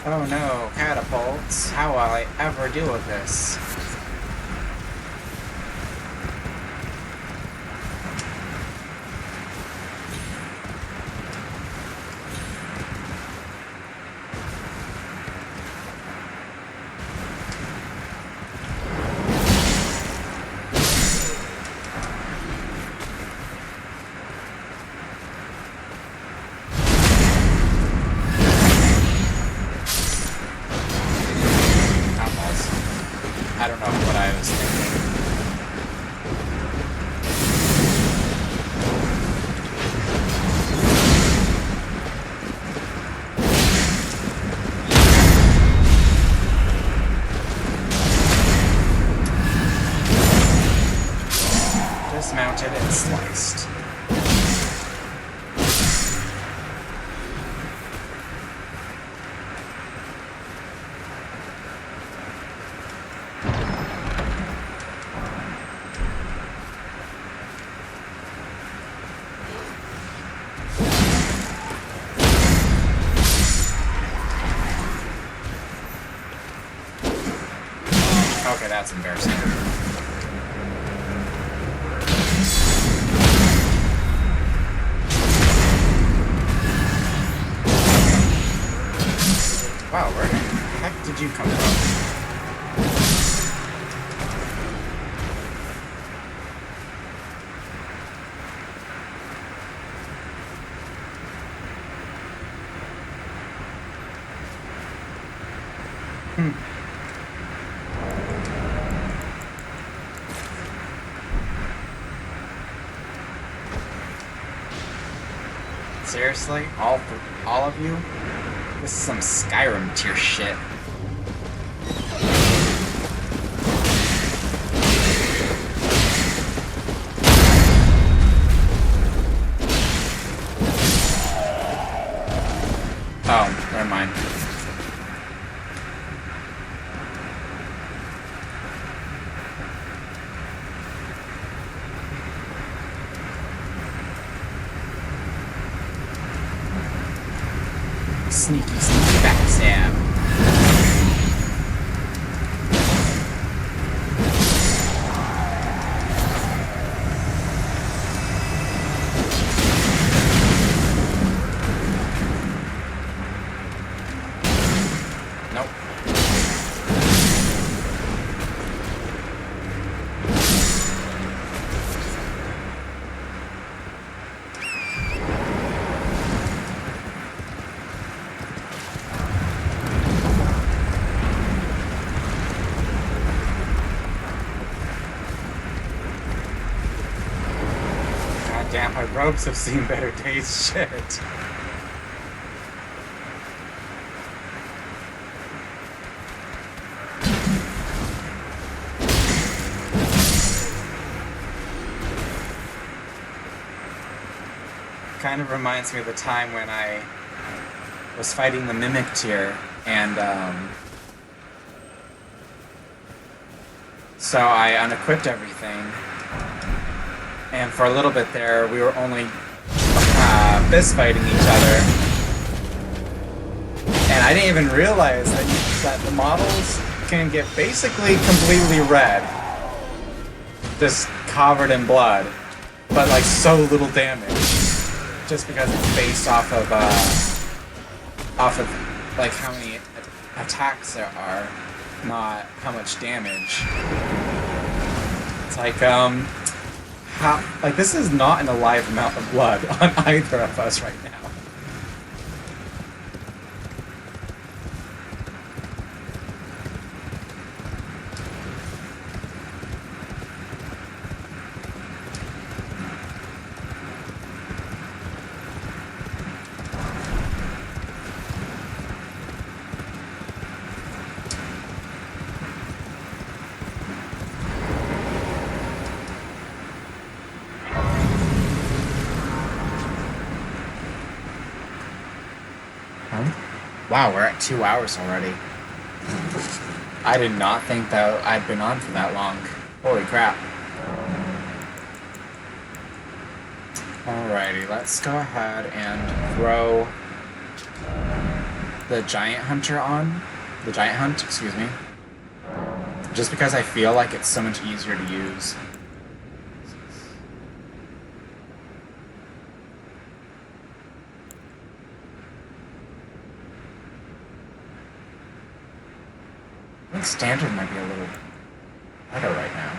Oh no, catapults. How will I ever deal with this? I don't know what I was thinking. Dismounted and sliced. Okay, that's embarrassing. Wow, where the heck did you come from? Seriously? All of you? This is some Skyrim tier shit. Oh, never mind. Sneaky, sneaky backstab. Nope. Damn, my robes have seen better days. Shit. Kind of reminds me of the time when I was fighting the Mimic tier, and so I unequipped everything, and for a little bit there, we were only fist fighting each other, and I didn't even realize that the models can get basically completely red, just covered in blood, but like so little damage, just because it's based off of like how many attacks there are, not how much damage. It's like this is not an alive amount of blood on either of us right now. Wow, we're at 2 hours already. I did not think that I'd been on for that long. Holy crap. Alrighty, let's go ahead and throw the Giant Hunter on. The Giant Hunt, excuse me. Just because I feel like it's so much easier to use. I think standard might be a little better right now.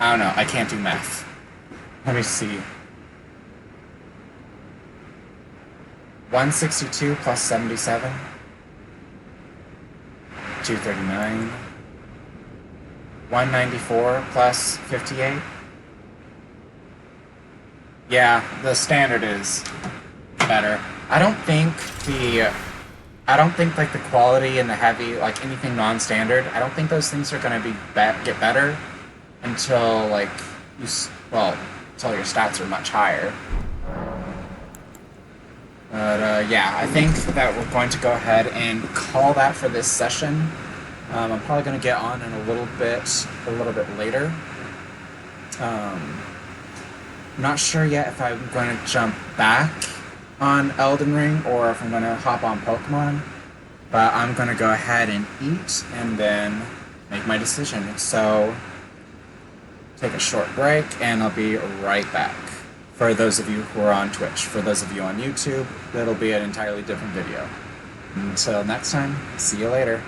I don't know, I can't do math. Let me see. 162 plus 77. 239. 194 plus 58. Yeah, the standard is better. I don't think like the quality and the heavy, like anything non-standard, I don't think those things are gonna get better until like until your stats are much higher. But yeah, I think that we're going to go ahead and call that for this session. I'm probably going to get on in a little bit later. I'm not sure yet if I'm going to jump back on Elden Ring or if I'm going to hop on Pokemon. But I'm going to go ahead and eat and then make my decision. So take a short break and I'll be right back. For those of you who are on Twitch. For those of you on YouTube, that'll be an entirely different video. Until next time, see you later.